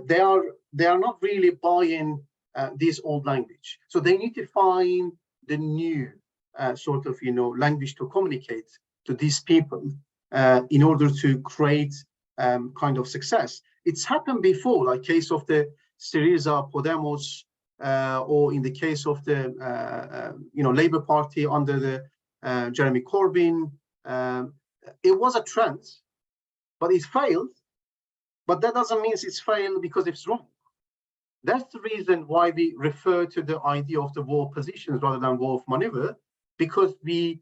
they are not really buying this old language. So they need to find the new sort of, you know, language to communicate to these people in order to create kind of success. It's happened before, like case of the Syriza, Podemos, or in the case of the you know, Labour Party under the Jeremy Corbyn. It was a trend, but it failed. But that doesn't mean it's failed because it's wrong. That's the reason why we refer to the idea of the war positions rather than war of maneuver, because we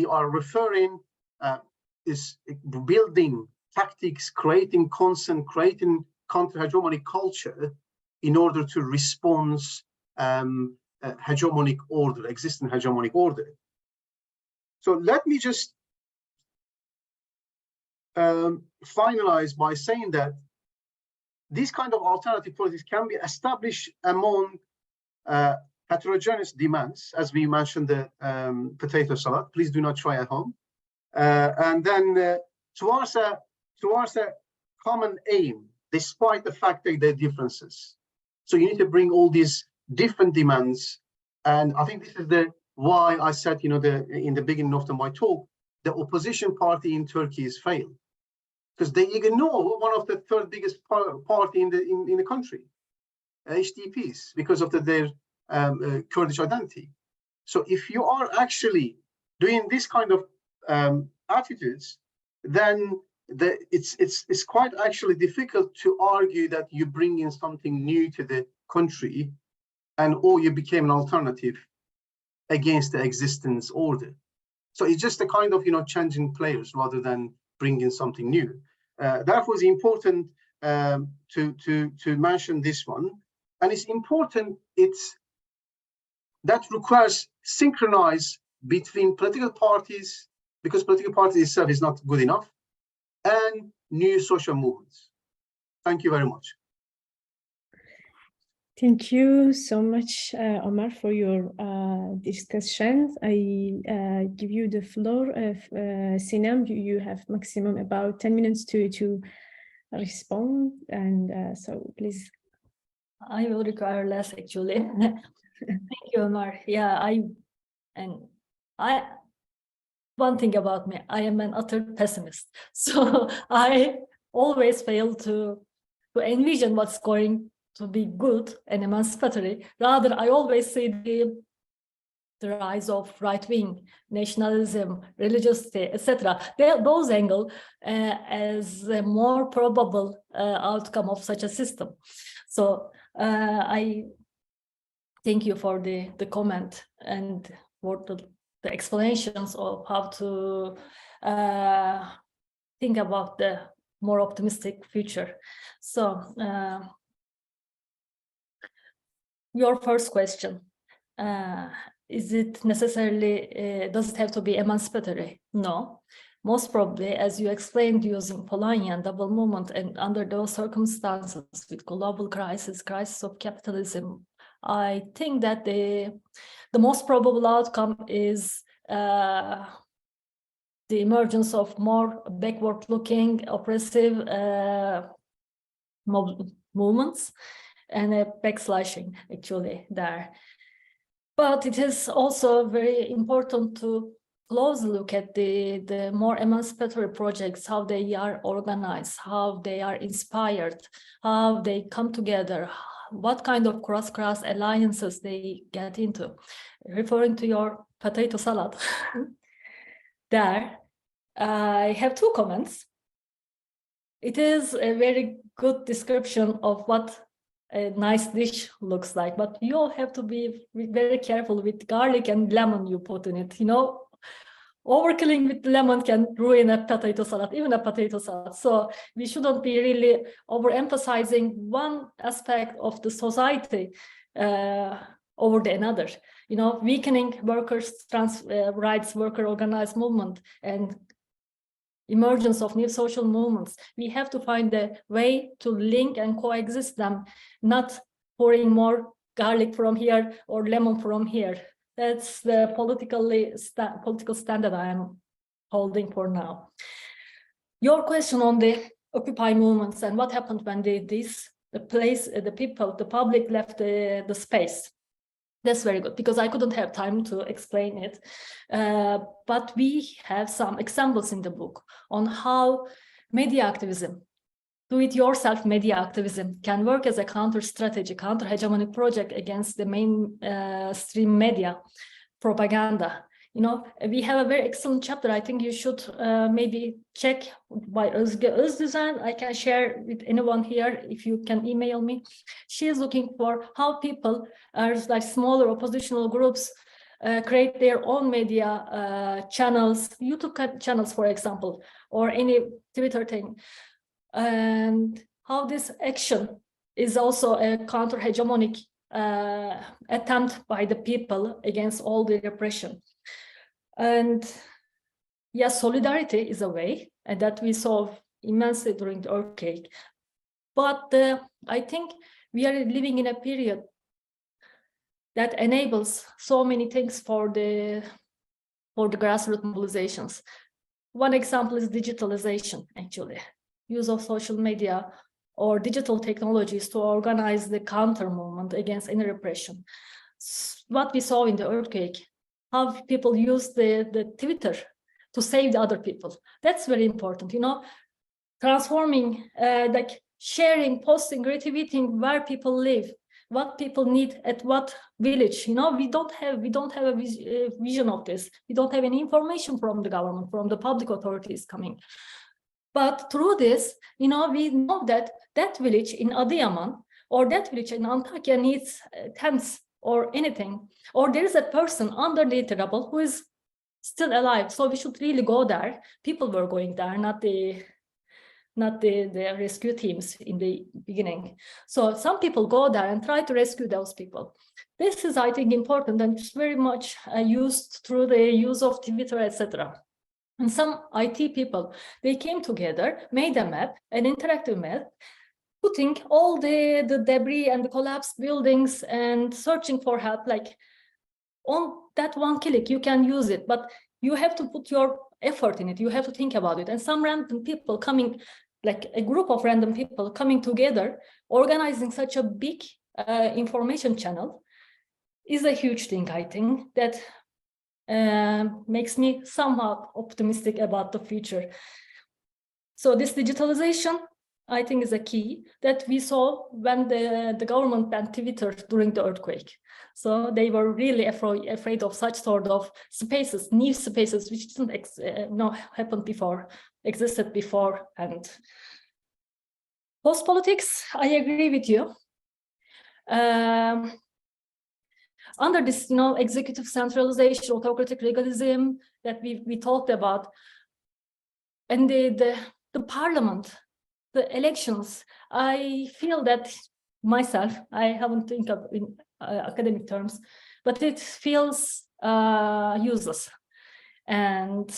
are referring is building tactics, creating consent, creating counter-hegemonic culture in order to respond hegemonic order, existing hegemonic order. So let me just finalize by saying that these kind of alternative politics can be established among heterogeneous demands, as we mentioned the potato salad. Please do not try at home. And then towards a common aim, despite the fact that there are differences. So you need to bring all these different demands. And I think this is why I said, you know, in the beginning of my talk, the opposition party in Turkey has failed, because they ignore one of the third biggest party in the country, HDPs, because of their Kurdish identity. So if you are actually doing this kind of attitudes, then it's quite actually difficult to argue that you bring in something new to the country, or you became an alternative against the existence order. So it's just a kind of, you know, changing players rather than bringing something new. Therefore, it's important to mention this one, and it's important. That requires synchronize between political parties, because political parties itself is not good enough, and new social movements. Thank you very much. Thank you so much, Omer, for your discussion. I give you the floor. Sinem, you have maximum about 10 minutes to respond, and so please. I will require less, actually. Thank you, Omer. Yeah, one thing about me, I am an utter pessimist. So I always fail to envision what's going to be good and emancipatory. Rather, I always see the rise of right-wing nationalism, religiosity, etc. Those angles as a more probable outcome of such a system. So I thank you for the comment and for the explanations of how to think about the more optimistic future. So your first question, is it necessarily, does it have to be emancipatory? No. Most probably, as you explained, using Polanyian double movement, and under those circumstances with global crisis of capitalism, I think that the most probable outcome is the emergence of more backward-looking, oppressive movements, and a backsliding actually there. But it is also very important to closely look at the more emancipatory projects, how they are organized, how they are inspired, how they come together, what kind of cross alliances they get into. Referring to your potato salad, there, I have two comments. It is a very good description of what a nice dish looks like, but you all have to be very careful with garlic and lemon you put in it. You know, overkilling with lemon can ruin a potato salad, even a potato salad. So we shouldn't be really overemphasizing one aspect of the society over the another. You know, weakening workers' rights, worker organized movement, and emergence of new social movements. We have to find a way to link and coexist them, not pouring more garlic from here or lemon from here. That's the political standard I am holding for now. Your question on the Occupy movements and what happened when the public left the space. That's very good, because I couldn't have time to explain it. But we have some examples in the book on how media activism, do-it-yourself media activism, can work as a counter-strategy, counter-hegemonic project against the mainstream media propaganda. You know, we have a very excellent chapter. I think you should maybe check by Özdezen. I can share with anyone here if you can email me. She is looking for how people, like smaller oppositional groups, create their own media channels, YouTube channels, for example, or any Twitter thing, and how this action is also a counter-hegemonic attempt by the people against all the repression. And yes, solidarity is a way, and that we saw immensely during the earthquake. But I think we are living in a period that enables so many things for the grassroots mobilizations. One example is digitalization, actually. Use of social media or digital technologies to organize the counter movement against any repression. What we saw in the earthquake, how people use the Twitter to save the other people. That's very important, you know, transforming, like sharing, posting, retweeting where people live, what people need at what village. You know, we don't have a vision of this. We don't have any information from the government, from the public authorities coming. But through this, you know, we know that that village in Adıyaman or that village in Antakya needs tents or anything, or there is a person underneath the rubble who is still alive. So we should really go there. People were going there, not the rescue teams in the beginning. So some people go there and try to rescue those people. This is, I think, important, and it's very much used through the use of Twitter, etc. And some IT people, they came together, made a map, an interactive map, putting all the debris and the collapsed buildings and searching for help. Like on that one click, you can use it, but you have to put your effort in it. You have to think about it. And some random people coming, like a group of random people coming together, organizing such a big information channel is a huge thing, I think, that makes me somewhat optimistic about the future. So this digitalization, I think, is a key that we saw when the government banned Twitter during the earthquake. So they were really afraid of such sort of spaces, new spaces, which didn't happen before, existed before. And post-politics, I agree with you. Under this, you know, executive centralization, autocratic legalism that we talked about, and the parliament, the elections, I feel that myself, I haven't think of academic terms, but it feels useless and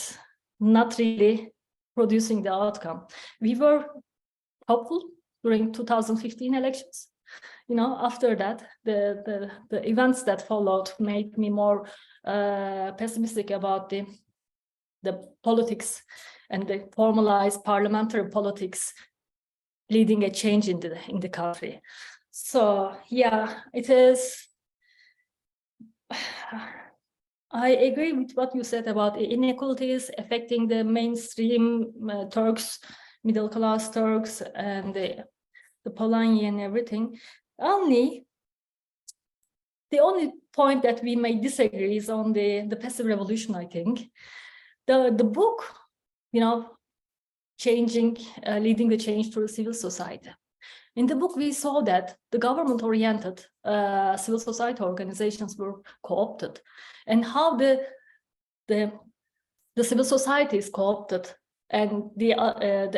not really producing the outcome. We were hopeful during 2015 elections. You know, after that, the events that followed made me more pessimistic about the politics and the formalized parliamentary politics leading a change in the country. So yeah, it is. I agree with what you said about inequalities affecting the mainstream Turks, middle class Turks, and the Polanyi and everything. The only point that we may disagree is on the passive revolution, I think. The book, you know, leading the change to civil society. In the book, we saw that the government-oriented civil society organizations were co-opted, and how the civil society is co-opted, and the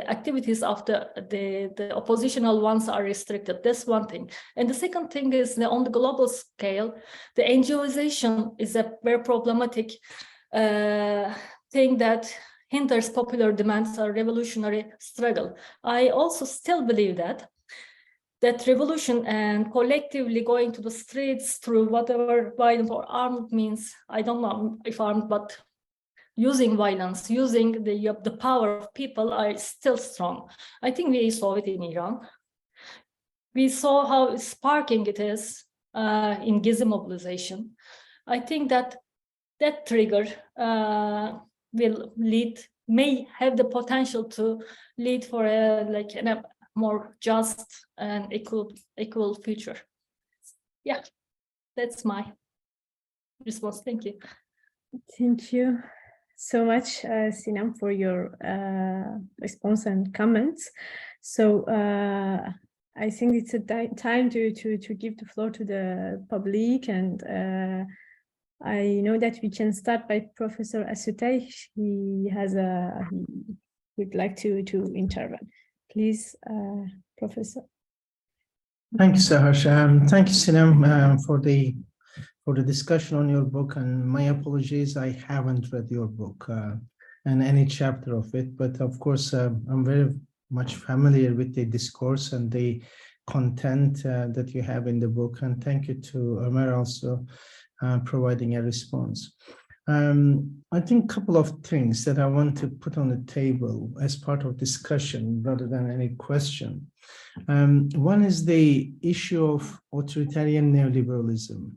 activities of the oppositional ones are restricted. That's one thing. And the second thing is that on the global scale, the NGOization is a very problematic thing that hinders popular demands or revolutionary struggle. I also still believe that revolution and collectively going to the streets through whatever violent or armed means, I don't know if armed, but using violence, using the power of people are still strong. I think we saw it in Iran. We saw how sparking it is in Gezi mobilization. I think that trigger may have the potential to lead for a more just and equal future. Yeah, that's my response. Thank you. Thank you so much, Sinem, for your response and comments. So I think it's a time to give the floor to the public, and I know that we can start by Professor Asutay. He would like to intervene. Please, Professor. Thank you, Sahar. Thank you, Sinem, for the discussion on your book. And my apologies, I haven't read your book and any chapter of it. But of course, I'm very much familiar with the discourse and the content that you have in the book. And thank you to Omer also providing a response. I think a couple of things that I want to put on the table as part of discussion rather than any question. One is the issue of authoritarian neoliberalism.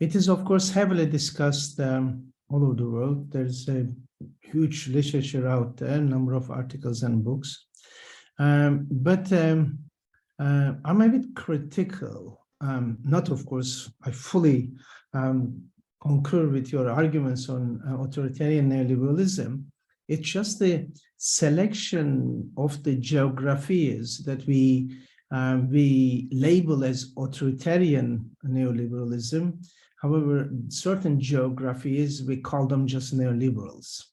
It is, of course, heavily discussed all over the world. There's a huge literature out there, a number of articles and books. But I'm a bit critical. Not, of course, I fully concur with your arguments on authoritarian neoliberalism. It's just the selection of the geographies that we label as authoritarian neoliberalism. However, certain geographies, we call them just neoliberals.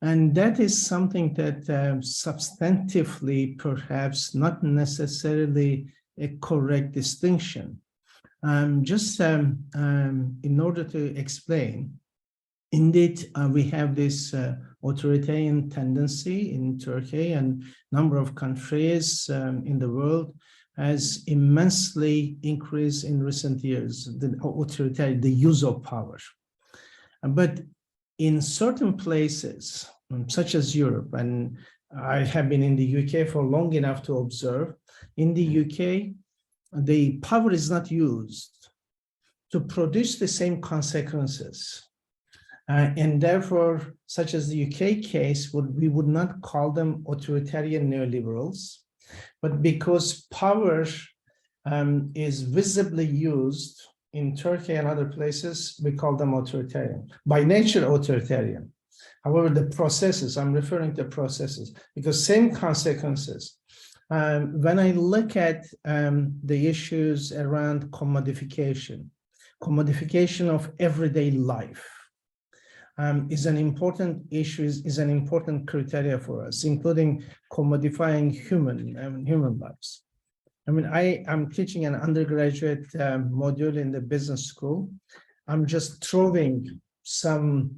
And that is something that substantively, perhaps not necessarily a correct distinction. Just in order to explain, indeed, we have this authoritarian tendency in Turkey, and number of countries in the world has immensely increased in recent years, the use of power. But in certain places, such as Europe, and I have been in the UK for long enough to observe, in the UK, the power is not used to produce the same consequences. And therefore, such as the UK case, we would not call them authoritarian neoliberals, but because power is visibly used in Turkey and other places, we call them authoritarian. By nature, authoritarian. However, the processes, I'm referring to processes, because same consequences. When I look at the issues around commodification of everyday life is an important issue, is an important criteria for us, including commodifying human lives. I mean, I'm teaching an undergraduate module in the business school. I'm just throwing some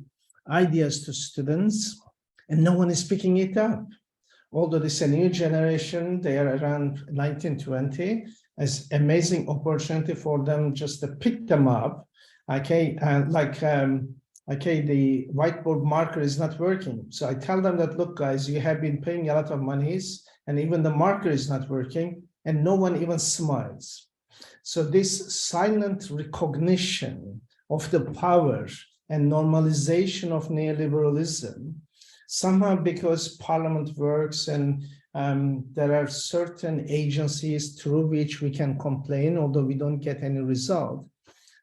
ideas to students, and no one is picking it up. Although this is a new generation, they are around 1920, it's amazing opportunity for them just to pick them up. Okay, okay, the whiteboard marker is not working. So I tell them that, look, guys, you have been paying a lot of monies, and even the marker is not working, and no one even smiles. So this silent recognition of the power and normalization of neoliberalism, somehow because parliament works and there are certain agencies through which we can complain, although we don't get any result,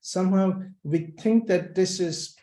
somehow we think that this is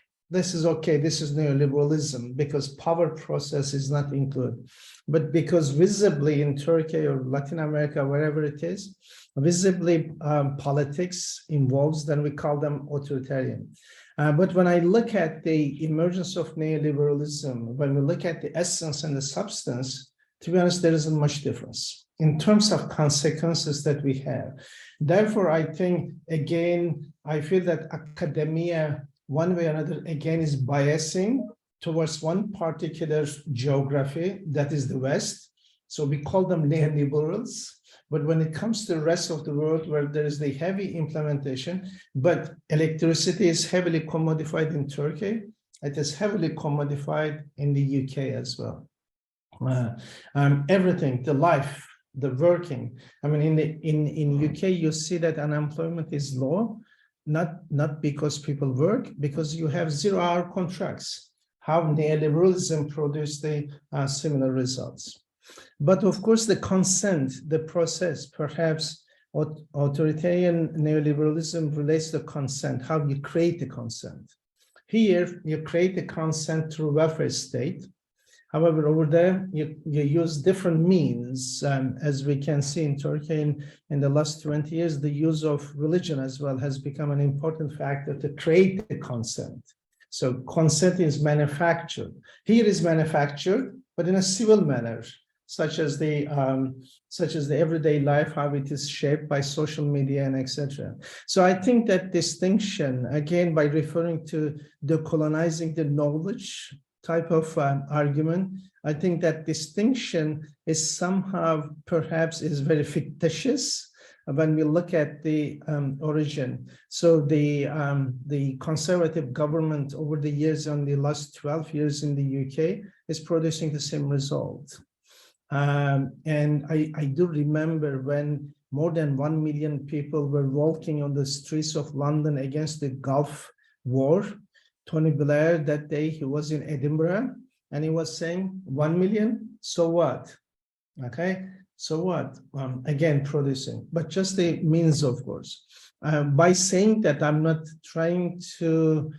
okay, this is neoliberalism, because power process is not included. But because visibly in Turkey or Latin America, wherever it is, visibly politics involves, then we call them authoritarian. But when I look at the emergence of neoliberalism, when we look at the essence and the substance, to be honest, there isn't much difference in terms of consequences that we have. Therefore, I think, again, I feel that academia, one way or another, again, is biasing towards one particular geography, that is the West. So we call them neoliberals. But when it comes to the rest of the world, where there is the heavy implementation, but electricity is heavily commodified in Turkey, it is heavily commodified in the UK as well. Everything, the life, the working. I mean, in UK, you see that unemployment is low, not because people work, because you have 0-hour contracts. How neoliberalism produced the similar results. But of course, the consent, the process, perhaps authoritarian neoliberalism relates to consent, how you create the consent. Here, you create the consent through welfare state. However, over there, you use different means. As we can see in Turkey in the last 20 years, the use of religion as well has become an important factor to create the consent. So consent is manufactured. Here is manufactured, but in a civil manner, such as the everyday life, how it is shaped by social media and etc. So I think that distinction, again, by referring to decolonizing the knowledge type of argument, I think that distinction is somehow perhaps is very fictitious when we look at the origin. So the conservative government over the years, on the last 12 years in the UK, is producing the same result. And I do remember when more than 1 million people were walking on the streets of London against the Gulf War. Tony Blair, that day, he was in Edinburgh, and he was saying, 1 million, so what? Okay, so what? Again, producing, but just the means, of course. By saying that, I'm not trying to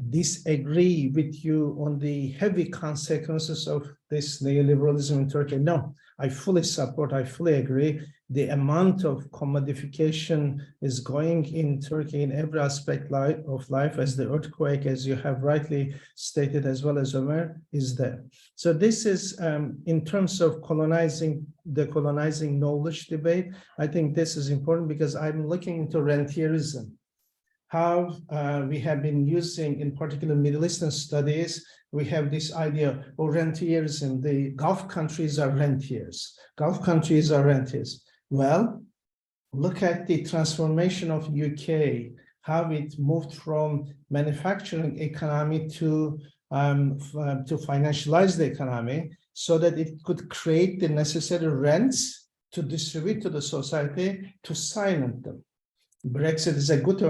disagree with you on the heavy consequences of this neoliberalism in Turkey. No, I fully support, I fully agree. The amount of commodification is going in Turkey in every aspect of life, as the earthquake, as you have rightly stated, as well as Omer, is there. So this is, in terms of decolonizing knowledge debate, I think this is important because I'm looking into rentierism. How we have been using, in particular Middle Eastern studies, we have this idea of rentierism. The Gulf countries are rentiers. Gulf countries are rentiers. Well, look at the transformation of UK, how it moved from manufacturing economy to financialize the economy so that it could create the necessary rents to distribute to the society to silence them. Brexit is a good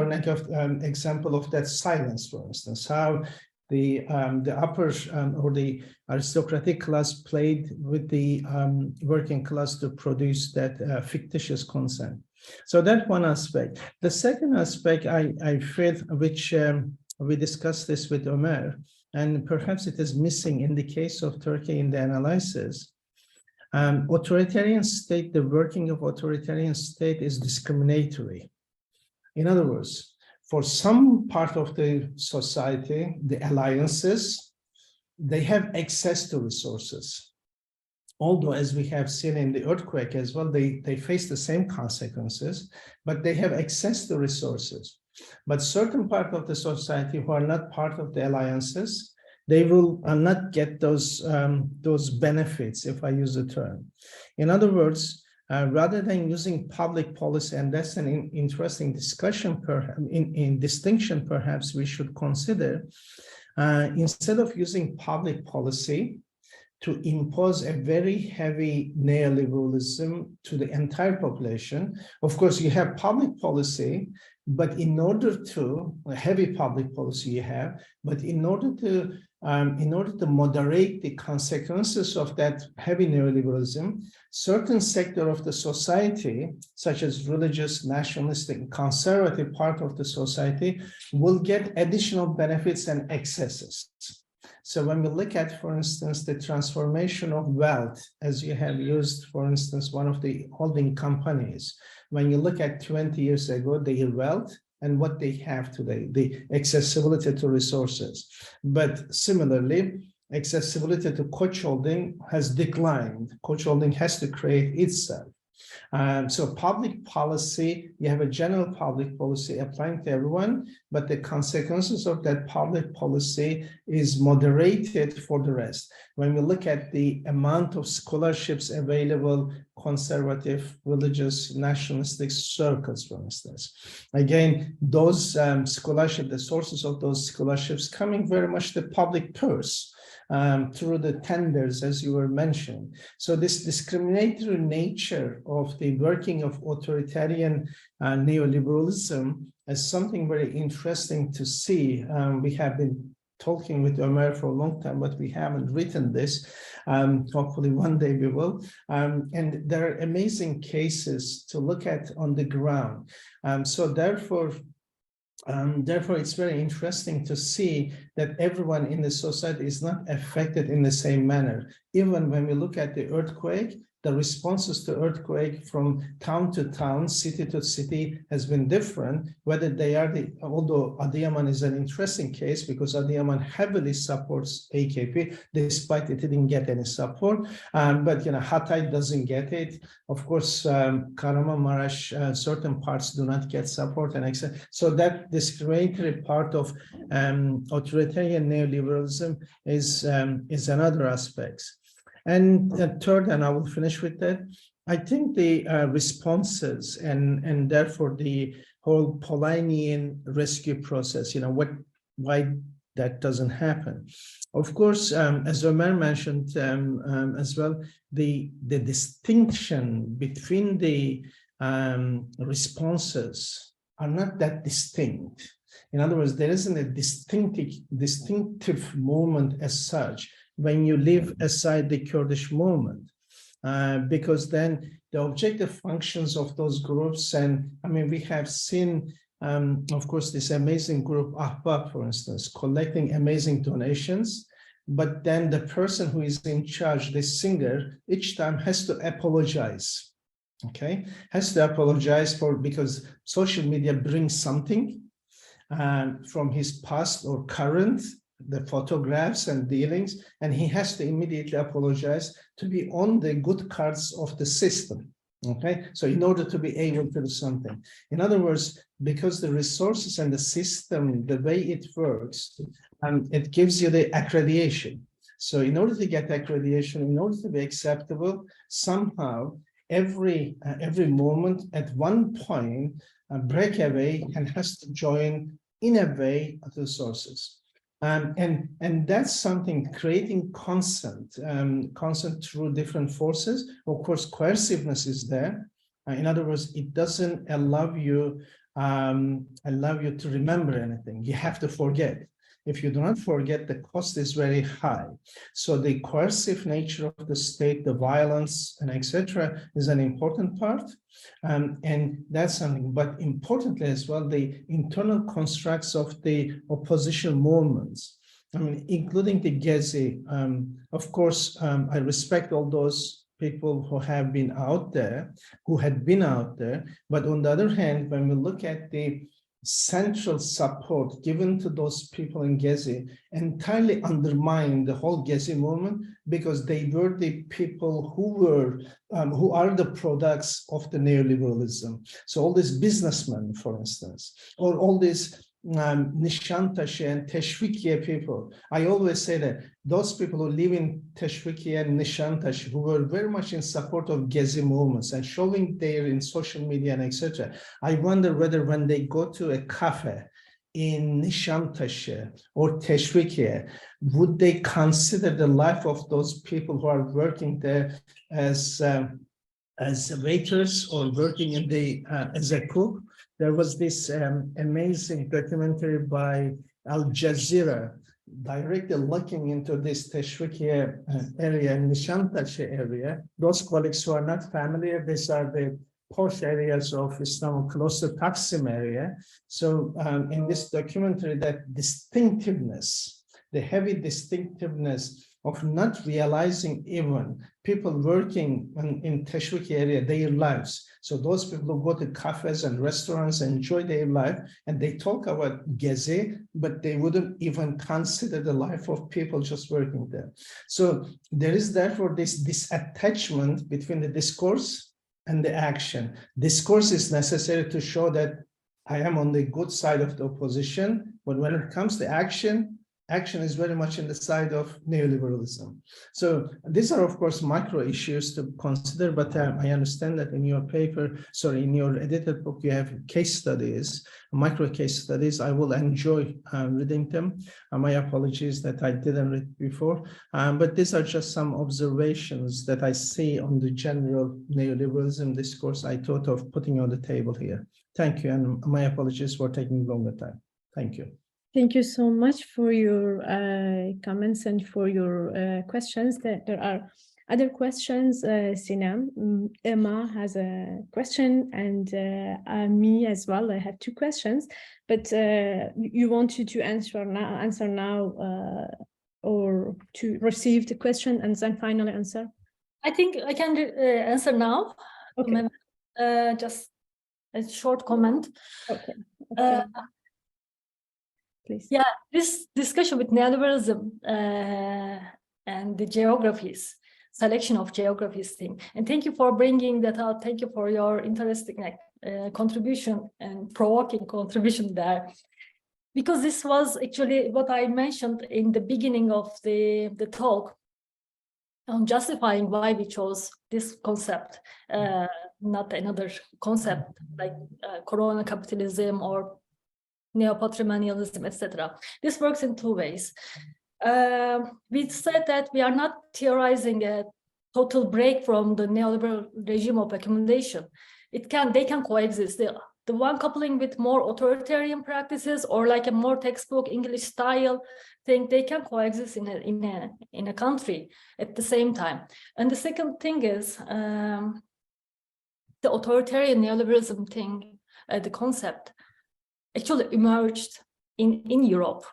example of that silence, for instance, how the upper or the aristocratic class played with the working class to produce that fictitious consent. So that one aspect. The second aspect I feel, which we discussed this with Omer, and perhaps it is missing in the case of Turkey in the analysis. Authoritarian state, the working of authoritarian state is discriminatory. In other words, for some part of the society, the alliances, they have access to resources. although as we have seen in the earthquake as well, they face the same consequences, but they have access to resources. But certain part of the society who are not part of the alliances, they will not get those benefits, if I use the term. In other words, rather than using public policy, and that's an interesting discussion, in distinction, perhaps we should consider, instead of using public policy to impose a very heavy neoliberalism to the entire population. Of course, you have public policy, but in order to, a heavy public policy you have, but in order to moderate the consequences of that heavy neoliberalism, certain sector of the society, such as religious, nationalistic, conservative part of the society, will get additional benefits and excesses. So when we look at, for instance, the transformation of wealth, as you have used, for instance, one of the holding companies, when you look at 20 years ago, their wealth and what they have today, the accessibility to resources. But similarly, accessibility to coach holding has declined. Coach holding has to create itself. So public policy, you have a general public policy applying to everyone, but the consequences of that public policy is moderated for the rest. When we look at the amount of scholarships available, conservative, religious, nationalistic circles, for instance, again, those scholarships, the sources of those scholarships coming very much the public purse. Through the tenders, as you were mentioning. So this discriminatory nature of the working of authoritarian neoliberalism is something very interesting to see. We have been talking with Omer for a long time, but we haven't written this. Hopefully one day we will. And there are amazing cases to look at on the ground. So therefore, it's very interesting to see that everyone in the society is not affected in the same manner. Even when we look at the earthquake, the responses to earthquake from town to town, city to city has been different, whether they are although Adıyaman is an interesting case because Adıyaman heavily supports AKP, despite it didn't get any support. But Hatay doesn't get it. Of course, Kahramanmaraş, certain parts do not get support and etc. So that discriminatory part of authoritarian neoliberalism is another aspect. And third, and I will finish with that, I think the responses and therefore the whole Polanyian rescue process, why that doesn't happen. Of course, as Omer mentioned as well, the distinction between the responses are not that distinct. In other words, there isn't a distinctive moment as such when you leave aside the Kurdish movement, because then the objective functions of those groups, and I mean, we have seen, of course, this amazing group, Ahbab, for instance, collecting amazing donations, but then the person who is in charge, the singer, each time has to apologize, okay? Has to apologize because social media brings something from his past or current, the photographs and dealings, and he has to immediately apologize to be on the good cards of the system, okay? So in order to be able to do something. In other words, because the resources and the system, the way it works, it gives you the accreditation. So in order to get accreditation, in order to be acceptable, somehow every moment at one point, break away and has to join in a way to the sources. And that's something, creating consent through different forces. Of course, coerciveness is there. In other words, it doesn't allow you to remember anything. You have to forget. If you do not forget, the cost is very high. So the coercive nature of the state, the violence, and etc., is an important part. And that's something. But importantly as well, the internal constructs of the opposition movements, I mean, including the Gezi. Of course, I respect all those people who have been out there, who had been out there. But on the other hand, when we look at the central support given to those people in Gezi entirely undermined the whole Gezi movement, because they were the people who are the products of the neoliberalism. So all these businessmen, for instance, or all these Nishantashi and Teşvikiye people. I always say that those people who live in Teşvikiye and Nishantashi, who were very much in support of Gezi movements and showing there in social media and etc. I wonder whether when they go to a cafe in Nishantashi or Teşvikiye, would they consider the life of those people who are working there as waiters or working in the as a cook? There was this amazing documentary by Al Jazeera directly looking into this Teşvikiye area and Nishantashi area. Those colleagues who are not familiar, these are the posh areas of Istanbul, close to Taksim area. So in this documentary, that distinctiveness, the heavy distinctiveness of not realizing even people working in Teşvikiye area, their lives. So those people who go to cafes and restaurants enjoy their life, and they talk about Gezi, but they wouldn't even consider the life of people just working there. So there is therefore this attachment between the discourse and the action. Discourse is necessary to show that I am on the good side of the opposition, but when it comes to action, action is very much in the side of neoliberalism. So these are, of course, micro issues to consider, but I understand that in your paper, sorry, in your edited book, you have case studies, micro case studies. I will enjoy reading them. My apologies that I didn't read before, but these are just some observations that I see on the general neoliberalism discourse I thought of putting on the table here. Thank you, and my apologies for taking longer time. Thank you. Thank you so much for your comments and for your questions. There are other questions. Sinem, Emma has a question, and me as well. I have 2 questions, but you want to answer now, or to receive the question and then finally answer? I think I can answer now. Okay. Just a short comment. Okay. Okay. Please. Yeah, this discussion with neoliberalism and the geographies, selection of geographies thing. And thank you for bringing that out. Thank you for your interesting contribution and provoking contribution there. Because this was actually what I mentioned in the beginning of the talk on justifying why we chose this concept, not another concept like corona capitalism or neo-patrimonialism, etc. This works in 2 ways. We said that we are not theorizing a total break from the neoliberal regime of accumulation. They can coexist. The one coupling with more authoritarian practices or like a more textbook English style thing, they can coexist in a country at the same time. And the second thing is the authoritarian neoliberalism thing, the concept, actually emerged in Europe,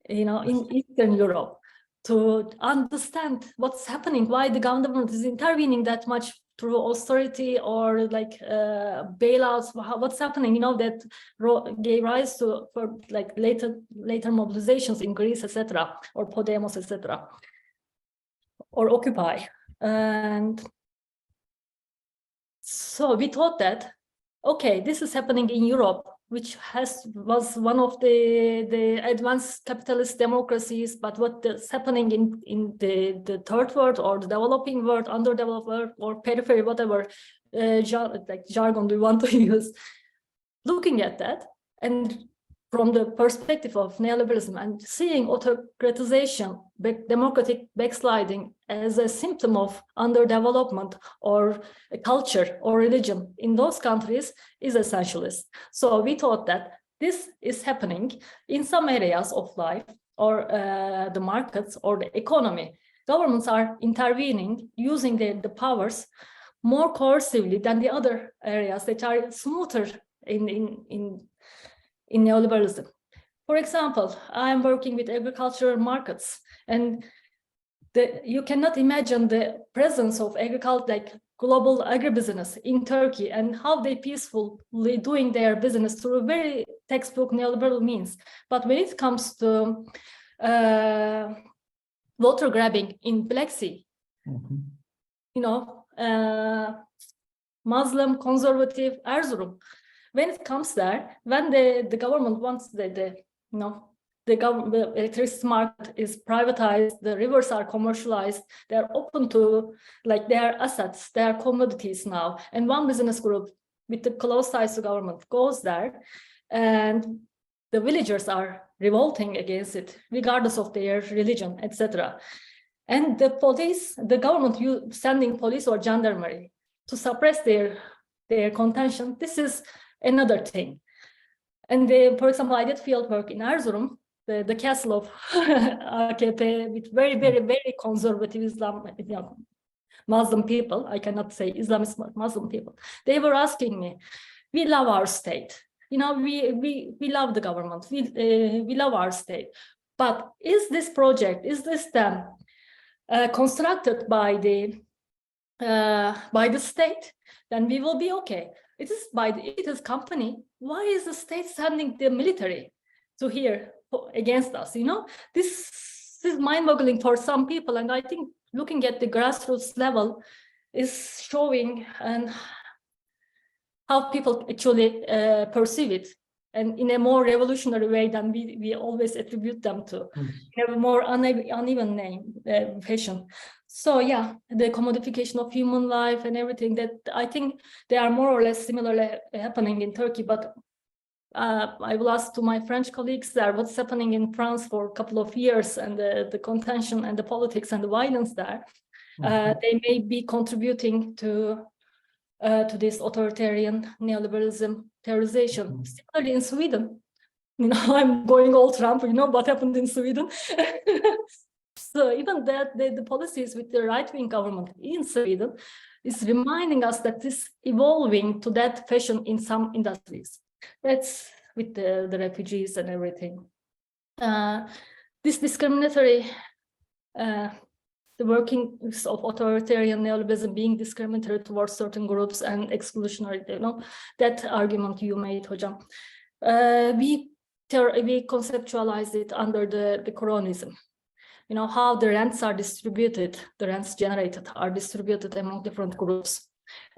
in Eastern Europe, to understand what's happening, why the government is intervening that much through austerity or like bailouts, what's happening, that gave rise to for like later mobilizations in Greece, etc., or Podemos, etc., or Occupy. And so we thought that, okay, this is happening in Europe, which was one of the advanced capitalist democracies, but what is happening in the third world or the developing world, underdeveloped world, or periphery, whatever jargon we want to use, looking at that and from the perspective of neoliberalism and seeing autocratization, democratic backsliding as a symptom of underdevelopment or a culture or religion in those countries is essentialist. So we thought that this is happening in some areas of life or the markets or the economy. Governments are intervening using the powers more coercively than the other areas that are smoother in neoliberalism. For example, I'm working with agricultural markets, and you cannot imagine the presence of agriculture, like global agribusiness in Turkey and how they peacefully doing their business through very textbook neoliberal means. But when it comes to water grabbing in Black Sea, you know, Muslim conservative Erzurum, when it comes there, when the government wants the electricity market is privatized, the rivers are commercialized, they're open to like their assets, their commodities now. And one business group with the close ties to government goes there, and the villagers are revolting against it, regardless of their religion, etc. And the police, the government sending police or gendarmerie to suppress their contention, this is another thing. And for example, I did field work in Erzurum, the castle of AKP with very, very, very conservative Islam, Muslim people. I cannot say Islamist Muslim people. They were asking me, we love our state. You know, we love the government. We love our state. But is this project, is this then constructed by the state? Then we will be okay. It is company. Why is the state sending the military to here against us? You know, this is mind-boggling for some people, and I think looking at the grassroots level is showing and how people actually perceive it, and in a more revolutionary way than we always attribute them to, in a more uneven fashion. So yeah, the commodification of human life and everything, that I think they are more or less similarly happening in Turkey. But I will ask to my French colleagues there what's happening in France for a couple of years, and the contention and the politics and the violence there. They may be contributing to this authoritarian neoliberalism terrorization. Similarly in Sweden, you know, I'm going all Trump, you know what happened in Sweden. So even that the policies with the right-wing government in Sweden is reminding us that this evolving to that fashion in some industries. That's with the refugees and everything. This discriminatory, the workings of authoritarian neoliberalism being discriminatory towards certain groups and exclusionary, you know, that argument you made, Hocam. We conceptualize it under the cronyism. You know, how the rents are distributed, the rents generated are distributed among different groups.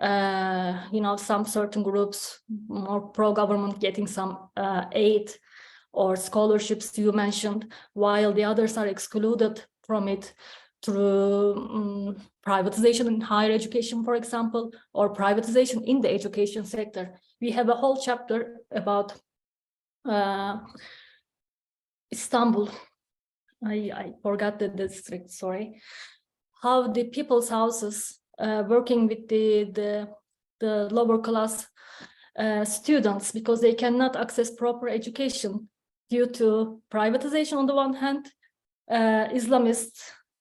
You know, some certain groups more pro-government getting some aid or scholarships you mentioned, while the others are excluded from it through privatization in higher education, for example, or privatization in the education sector. We have a whole chapter about Istanbul. I forgot the district, sorry. How the people's houses working with the lower class students, because they cannot access proper education due to privatization on the one hand,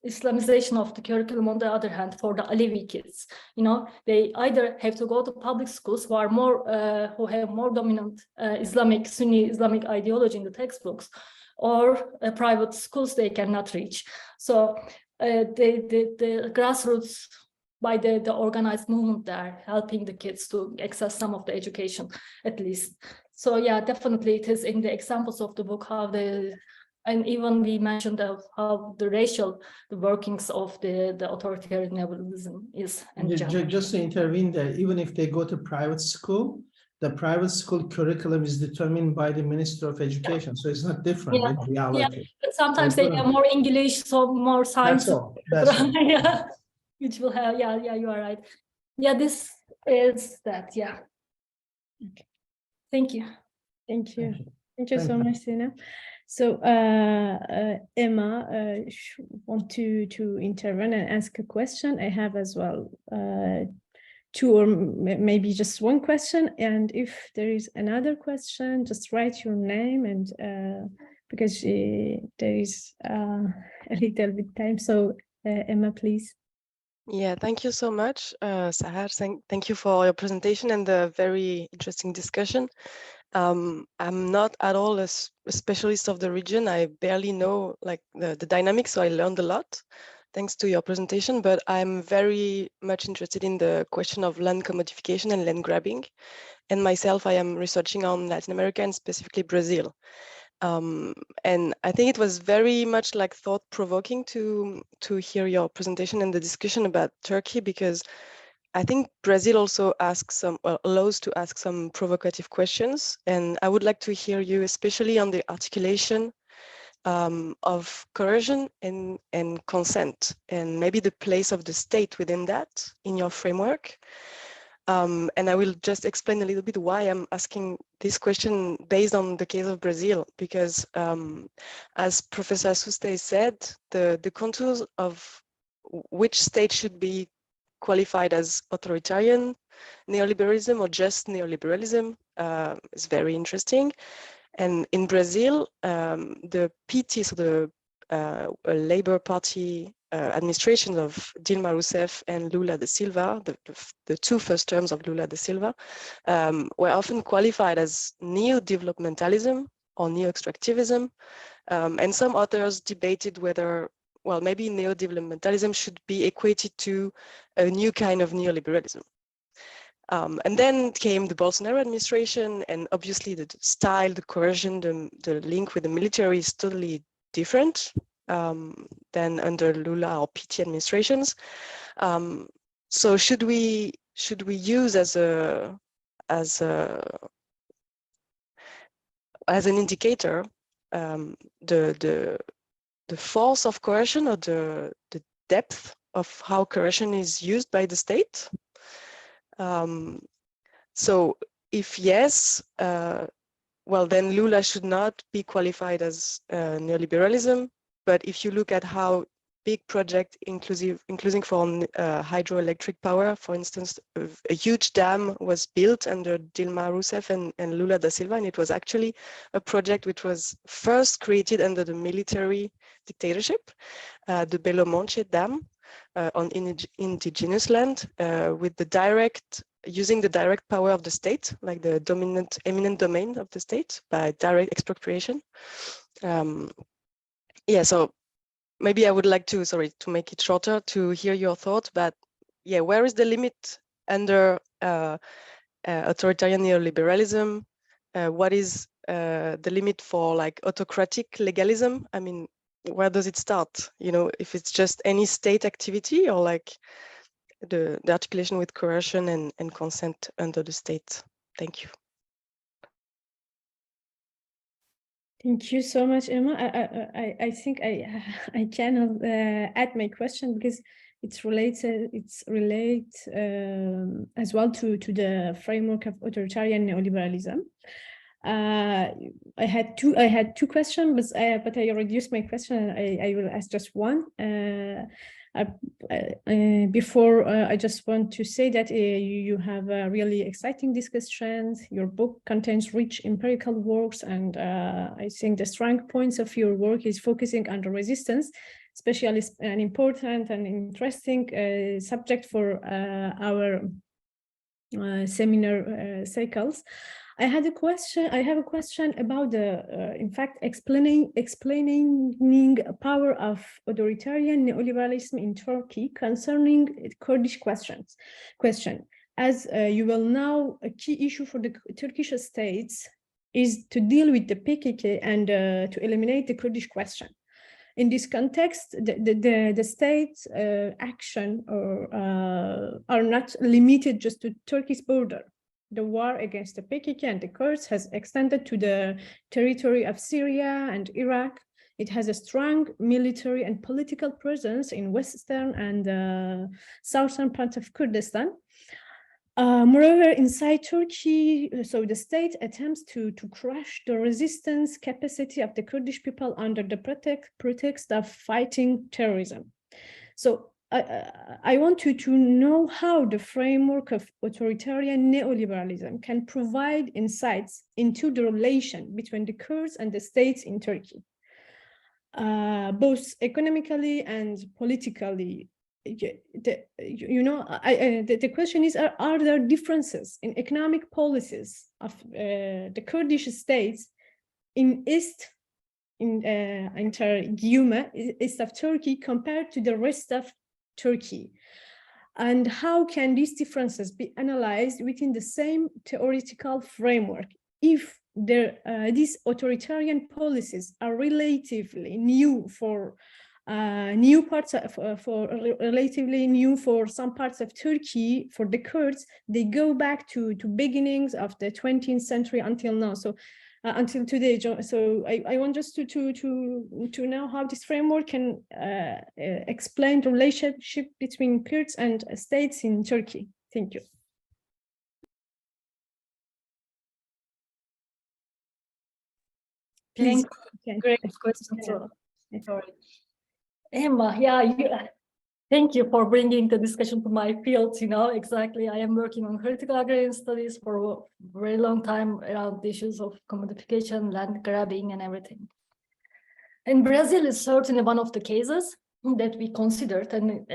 Islamization of the curriculum on the other hand for the Alevi kids. You know, they either have to go to public schools who are more who have more dominant Sunni Islamic ideology in the textbooks, or private schools they cannot reach. So the grassroots by the organized movement there helping the kids to access some of the education at least. So yeah, definitely it is in the examples of the book how and even we mentioned how the workings of the authoritarian neoliberalism is. And just to intervene there, even if they go to private school, the private school curriculum is determined by the Minister of Education, so it's not different in reality. Yeah, but sometimes they have more English, so more science. That's all. That's all. Yeah, which will have, yeah, you are right. Yeah, this is that, yeah. Okay. Thank you. Thank you. Thank you so much, Sinem. So Emma, want to intervene and ask a question? I have as well two or maybe just one question, and if there is another question, just write your name, and because there is a little bit time. So Emma, please. Yeah, thank you so much, Sahar. Thank you for your presentation and the very interesting discussion. I'm not at all a specialist of the region. I barely know like the dynamics, so I learned a lot. thanks to your presentation, but I'm very much interested in the question of land commodification and land grabbing. And myself, I am researching on Latin America and specifically Brazil. And I think it was very much like thought-provoking to hear your presentation and the discussion about Turkey, because I think Brazil also asks some, well, allows to ask some provocative questions. And I would like to hear you, especially on the articulation of coercion and consent, and maybe the place of the state within that in your framework. And I will just explain a little bit why I'm asking this question based on the case of Brazil, because as Professor Suste said, the contours of which state should be qualified as authoritarian neoliberalism or just neoliberalism is very interesting. And in Brazil, the PT, so the Labour Party administration of Dilma Rousseff and Lula da Silva, the two first terms of Lula da Silva, were often qualified as neo-developmentalism or neo-extractivism. And some authors debated whether, well, maybe neo-developmentalism should be equated to a new kind of neoliberalism. And then came the Bolsonaro administration, and obviously the style, the coercion, the link with the military is totally different than under Lula or PT administrations. So should we use as an indicator the force of coercion, or the depth of how coercion is used by the state? So if yes, well, then Lula should not be qualified as neoliberalism. But if you look at how big project, including for hydroelectric power, for instance, a huge dam was built under Dilma Rousseff and Lula da Silva, and it was actually a project which was first created under the military dictatorship, the Belo Monte Dam on indigenous land, with using the direct power of the state, like the eminent domain of the state by direct expropriation. Yeah, so maybe I would like to, sorry, to make it shorter, to hear your thoughts, but yeah, where is the limit under authoritarian neoliberalism? What is the limit for like autocratic legalism? I mean, where does it start? You know, if it's just any state activity, or like the articulation with coercion and consent under the state. Thank you. Thank you so much, Emma. I think I can add my question, because it's related as well to the framework of authoritarian neoliberalism. I had two questions, but I reduced my question. I will ask just one. Before, I just want to say that you have really exciting discussions. Your book contains rich empirical works, and I think the strong points of your work is focusing on the resistance, especially an important and interesting subject for our seminar cycles. I have a question about the, in fact, explaining power of authoritarian neoliberalism in Turkey concerning Kurdish question. As you will know, a key issue for the Turkish states is to deal with the PKK and to eliminate the Kurdish question. In this context, the state's action are not limited just to Turkey's border. The war against the PKK and the Kurds has extended to the territory of Syria and Iraq. It has a strong military and political presence in western and southern parts of Kurdistan. Moreover, inside Turkey, so the state attempts to crush the resistance capacity of the Kurdish people under the pretext of fighting terrorism. So I want you to know how the framework of authoritarian neoliberalism can provide insights into the relation between the Kurds and the states in Turkey, both economically and politically. The question is, are there differences in economic policies of the Kurdish states in East east of Turkey compared to the rest of Turkey? And how can these differences be analyzed within the same theoretical framework if these authoritarian policies are relatively new for relatively new for some parts of Turkey? For the Kurds, they go back to beginnings of the 20th century until now. So until today. So I want just to know how this framework can explain the relationship between Kurds and states in Turkey. Thank you. Please. Great question. Sorry. Emma, yeah, thank you for bringing the discussion to my field. Exactly. I am working on critical agrarian studies for a very long time around the issues of commodification, land grabbing, and everything. And Brazil is certainly one of the cases that we considered. And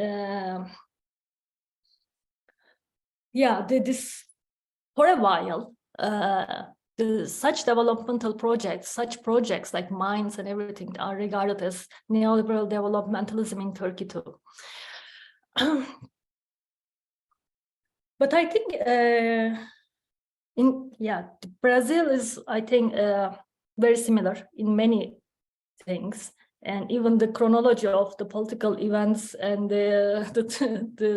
this for a while, such developmental projects, such projects like mines and everything are regarded as neoliberal developmentalism in Turkey too. But I think Brazil is, I think, very similar in many things, and even the chronology of the political events and the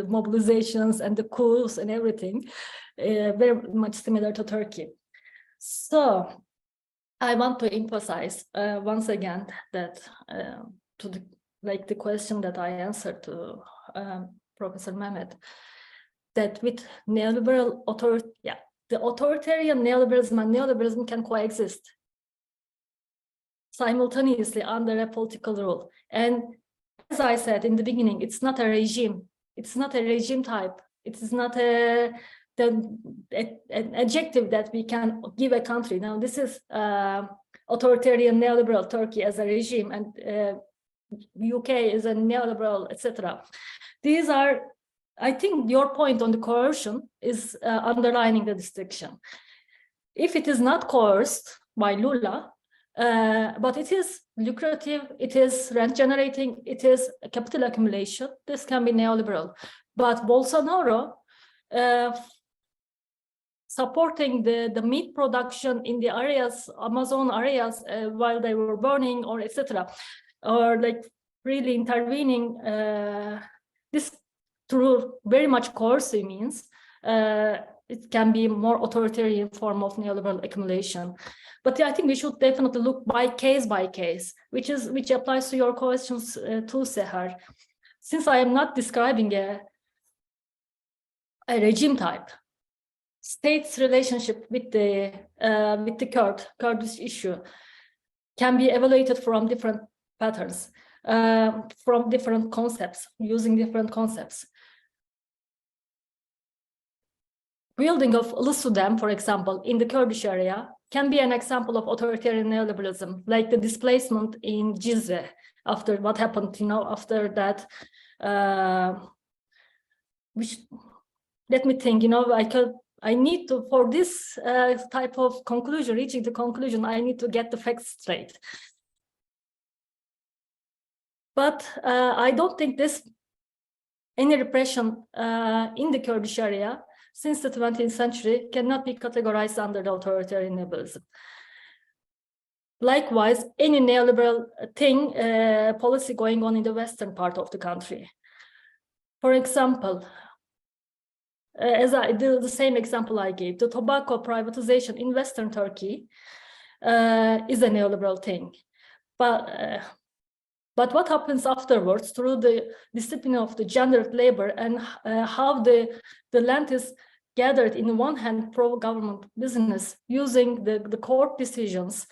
mobilizations and the coups and everything, very much similar to Turkey. So I want to emphasize once again that the question that I answered to Professor Mehmet, that with neoliberal the authoritarian neoliberalism and neoliberalism can coexist simultaneously under a political rule. And as I said in the beginning, it's not a regime. It's not a regime type. It is not an adjective that we can give a country. Now, this is authoritarian neoliberal Turkey as a regime, and UK is a neoliberal, etc. These are, I think your point on the coercion is underlining the distinction. If it is not coerced by Lula, but it is lucrative, it is rent generating, it is a capital accumulation, this can be neoliberal. But Bolsonaro supporting the meat production in the areas, Amazon areas, while they were burning, or etc., or like really intervening, this through very much coercive means, it can be more authoritarian form of neoliberal accumulation. But I think we should definitely look by case, which applies to your questions too, Seher. Since I am not describing a regime type, state's relationship with the Kurdish issue can be evaluated from different patterns, from different concepts, using different concepts. Building of Ilısu Dam, for example, in the Kurdish area, can be an example of authoritarian neoliberalism, like the displacement in Cizre after what happened, after that. Which, let me think, I need to, for this type of conclusion, reaching the conclusion, I need to get the facts straight. But I don't think any repression in the Kurdish area since the 20th century cannot be categorized under the authoritarian neoliberalism. Likewise, any neoliberal policy going on in the western part of the country. For example, the same example I gave, the tobacco privatization in Western Turkey is a neoliberal thing. But what happens afterwards through the discipline of the gendered labor and how the land is gathered in one hand pro-government business using the court decisions,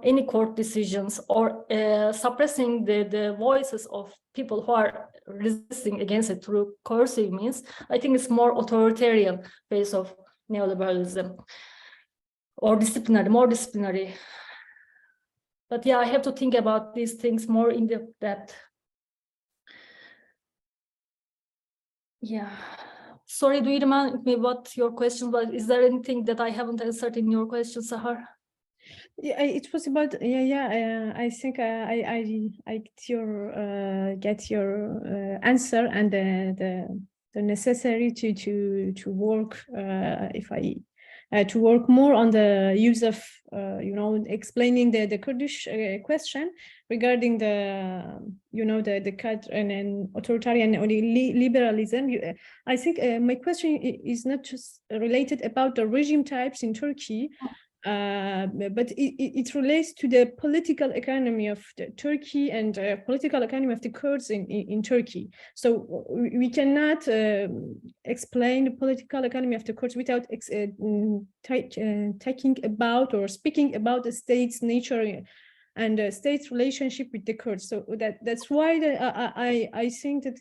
any court decisions, or suppressing the voices of people who are resisting against it through coercive means, I think it's more authoritarian phase of neoliberalism, or more disciplinary. But yeah, I have to think about these things more in depth. Yeah. Sorry, do you remind me what your question was? Is there anything that I haven't answered in your question, Sahar? Yeah, it was about I think I get your answer and the necessary to work if I to work more on the use of explaining the Kurdish question regarding the the cut and authoritarian neoliberalism. I think my question is not just related about the regime types in Turkey. But it relates to the political economy of Turkey and political economy of the Kurds in Turkey. So we cannot explain the political economy of the Kurds without talking about or speaking about the state's nature and the state's relationship with the Kurds. So that's why I think that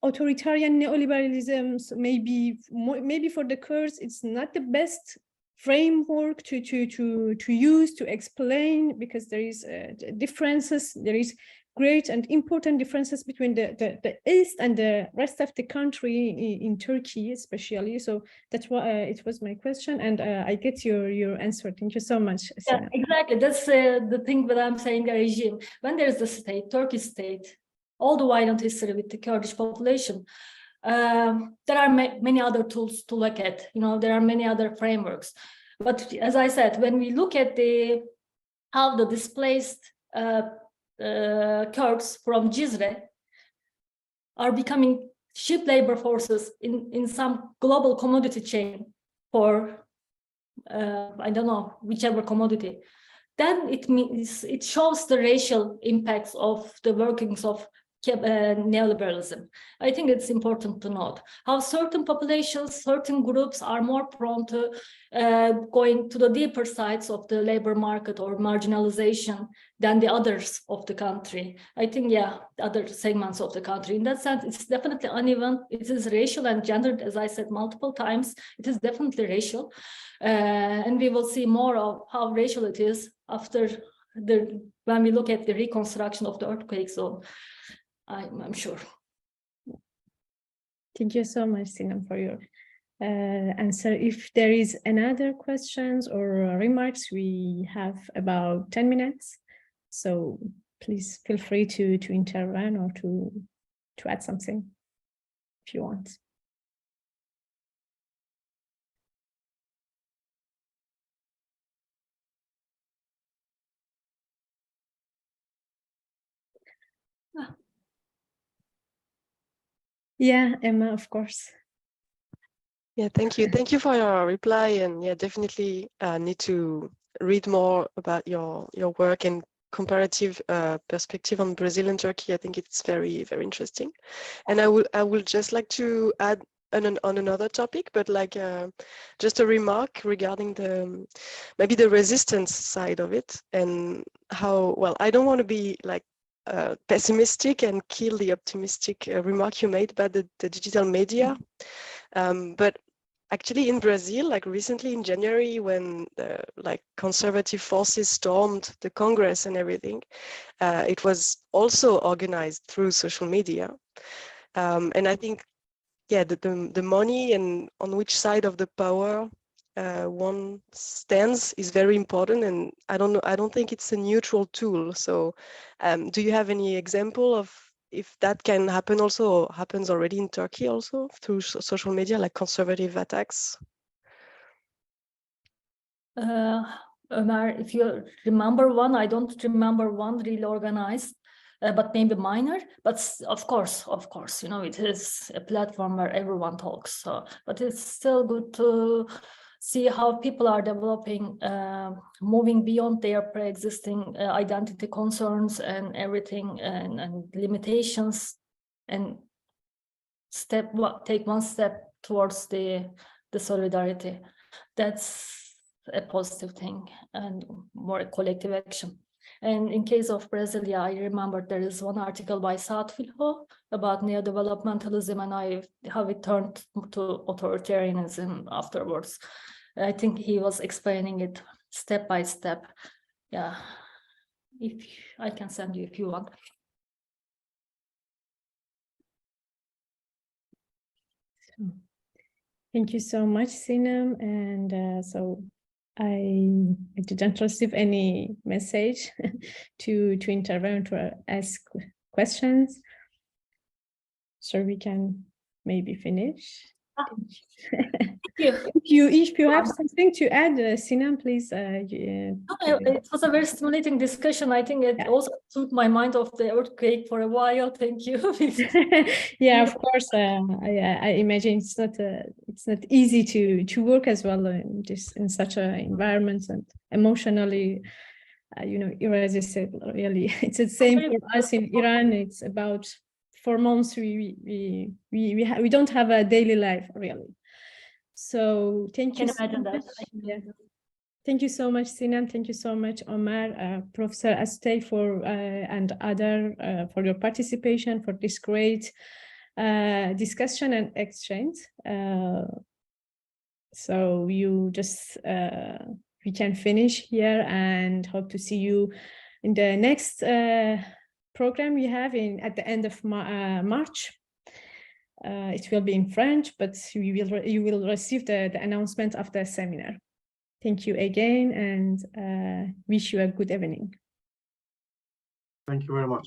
authoritarian neoliberalism maybe for the Kurds it's not the best framework to use to explain, because there is differences, there is great and important differences between the east and the rest of the country in Turkey especially. So that's why it was my question, and I get your answer. Thank you so much. Yeah, exactly, that's the thing that I'm saying. The regime, when there is the state, Turkish state, all the violent history with the Kurdish population, there are many other tools to look at. There are many other frameworks. But as I said, when we look at how the displaced Kurds from Cizre are becoming cheap labor forces in some global commodity chain for, I don't know, whichever commodity, then it shows the racial impacts of the workings of neoliberalism. I think it's important to note how certain populations, certain groups are more prone to going to the deeper sides of the labor market or marginalization than the others of the country. I think, the other segments of the country. In that sense, it's definitely uneven. It is racial and gendered, as I said multiple times. It is definitely racial. And we will see more of how racial it is after when we look at the reconstruction of the earthquake zone. I'm sure. Thank you so much, Sinem, for your answer. If there is another questions or remarks, we have about 10 minutes. So please feel free to intervene or to add something if you want. Yeah, Emma, of course. Yeah, thank you. Thank you for your reply. And yeah, definitely need to read more about your work and comparative perspective on Brazil and Turkey. I think it's very, very interesting. And I will just like to add on another topic, but like just a remark regarding maybe the resistance side of it, and how, well, I don't want to be like pessimistic and kill the optimistic remark you made about the digital media. But actually in Brazil, like recently in January, when like conservative forces stormed the Congress and everything, it was also organized through social media. And I think, yeah, the money and on which side of the power one stands is very important. And I don't think it's a neutral tool. So do you have any example of if that can happen also, or happens already in Turkey also through social media, like conservative attacks? Omer, if you remember one, I don't remember one really organized, but maybe minor. But of course, it is a platform where everyone talks. So, but it's still good to see how people are developing, moving beyond their pre-existing identity concerns and everything, and limitations, and take one step towards the solidarity. That's a positive thing and more collective action. And in case of Brazil, I remember there is one article by Saad Filho about neodevelopmentalism and how it turned to authoritarianism afterwards. I think he was explaining it step by step. Yeah, if I can send you if you want. Thank you so much, Sinem. And so I didn't receive any message to intervene, to ask questions. So we can maybe finish. If you have something to add, Sinem, please. It was a very stimulating discussion. I think it also took my mind off the earthquake for a while. Thank you. Yeah, of course. I imagine it's not easy to work as well in such an environment, and emotionally, irresistible. Really, it's the same for us in Iran. It's about 4 months. We don't have a daily life really. So thank you. I can imagine that. Yeah. Thank you so much, Sinem. Thank you so much, Omer, Professor Astey, and other for your participation, for this great discussion and exchange. So you just we can finish here and hope to see you in the next program we have at the end of March. It will be in French, but you will receive the announcement of the seminar. Thank you again, and wish you a good evening. Thank you very much.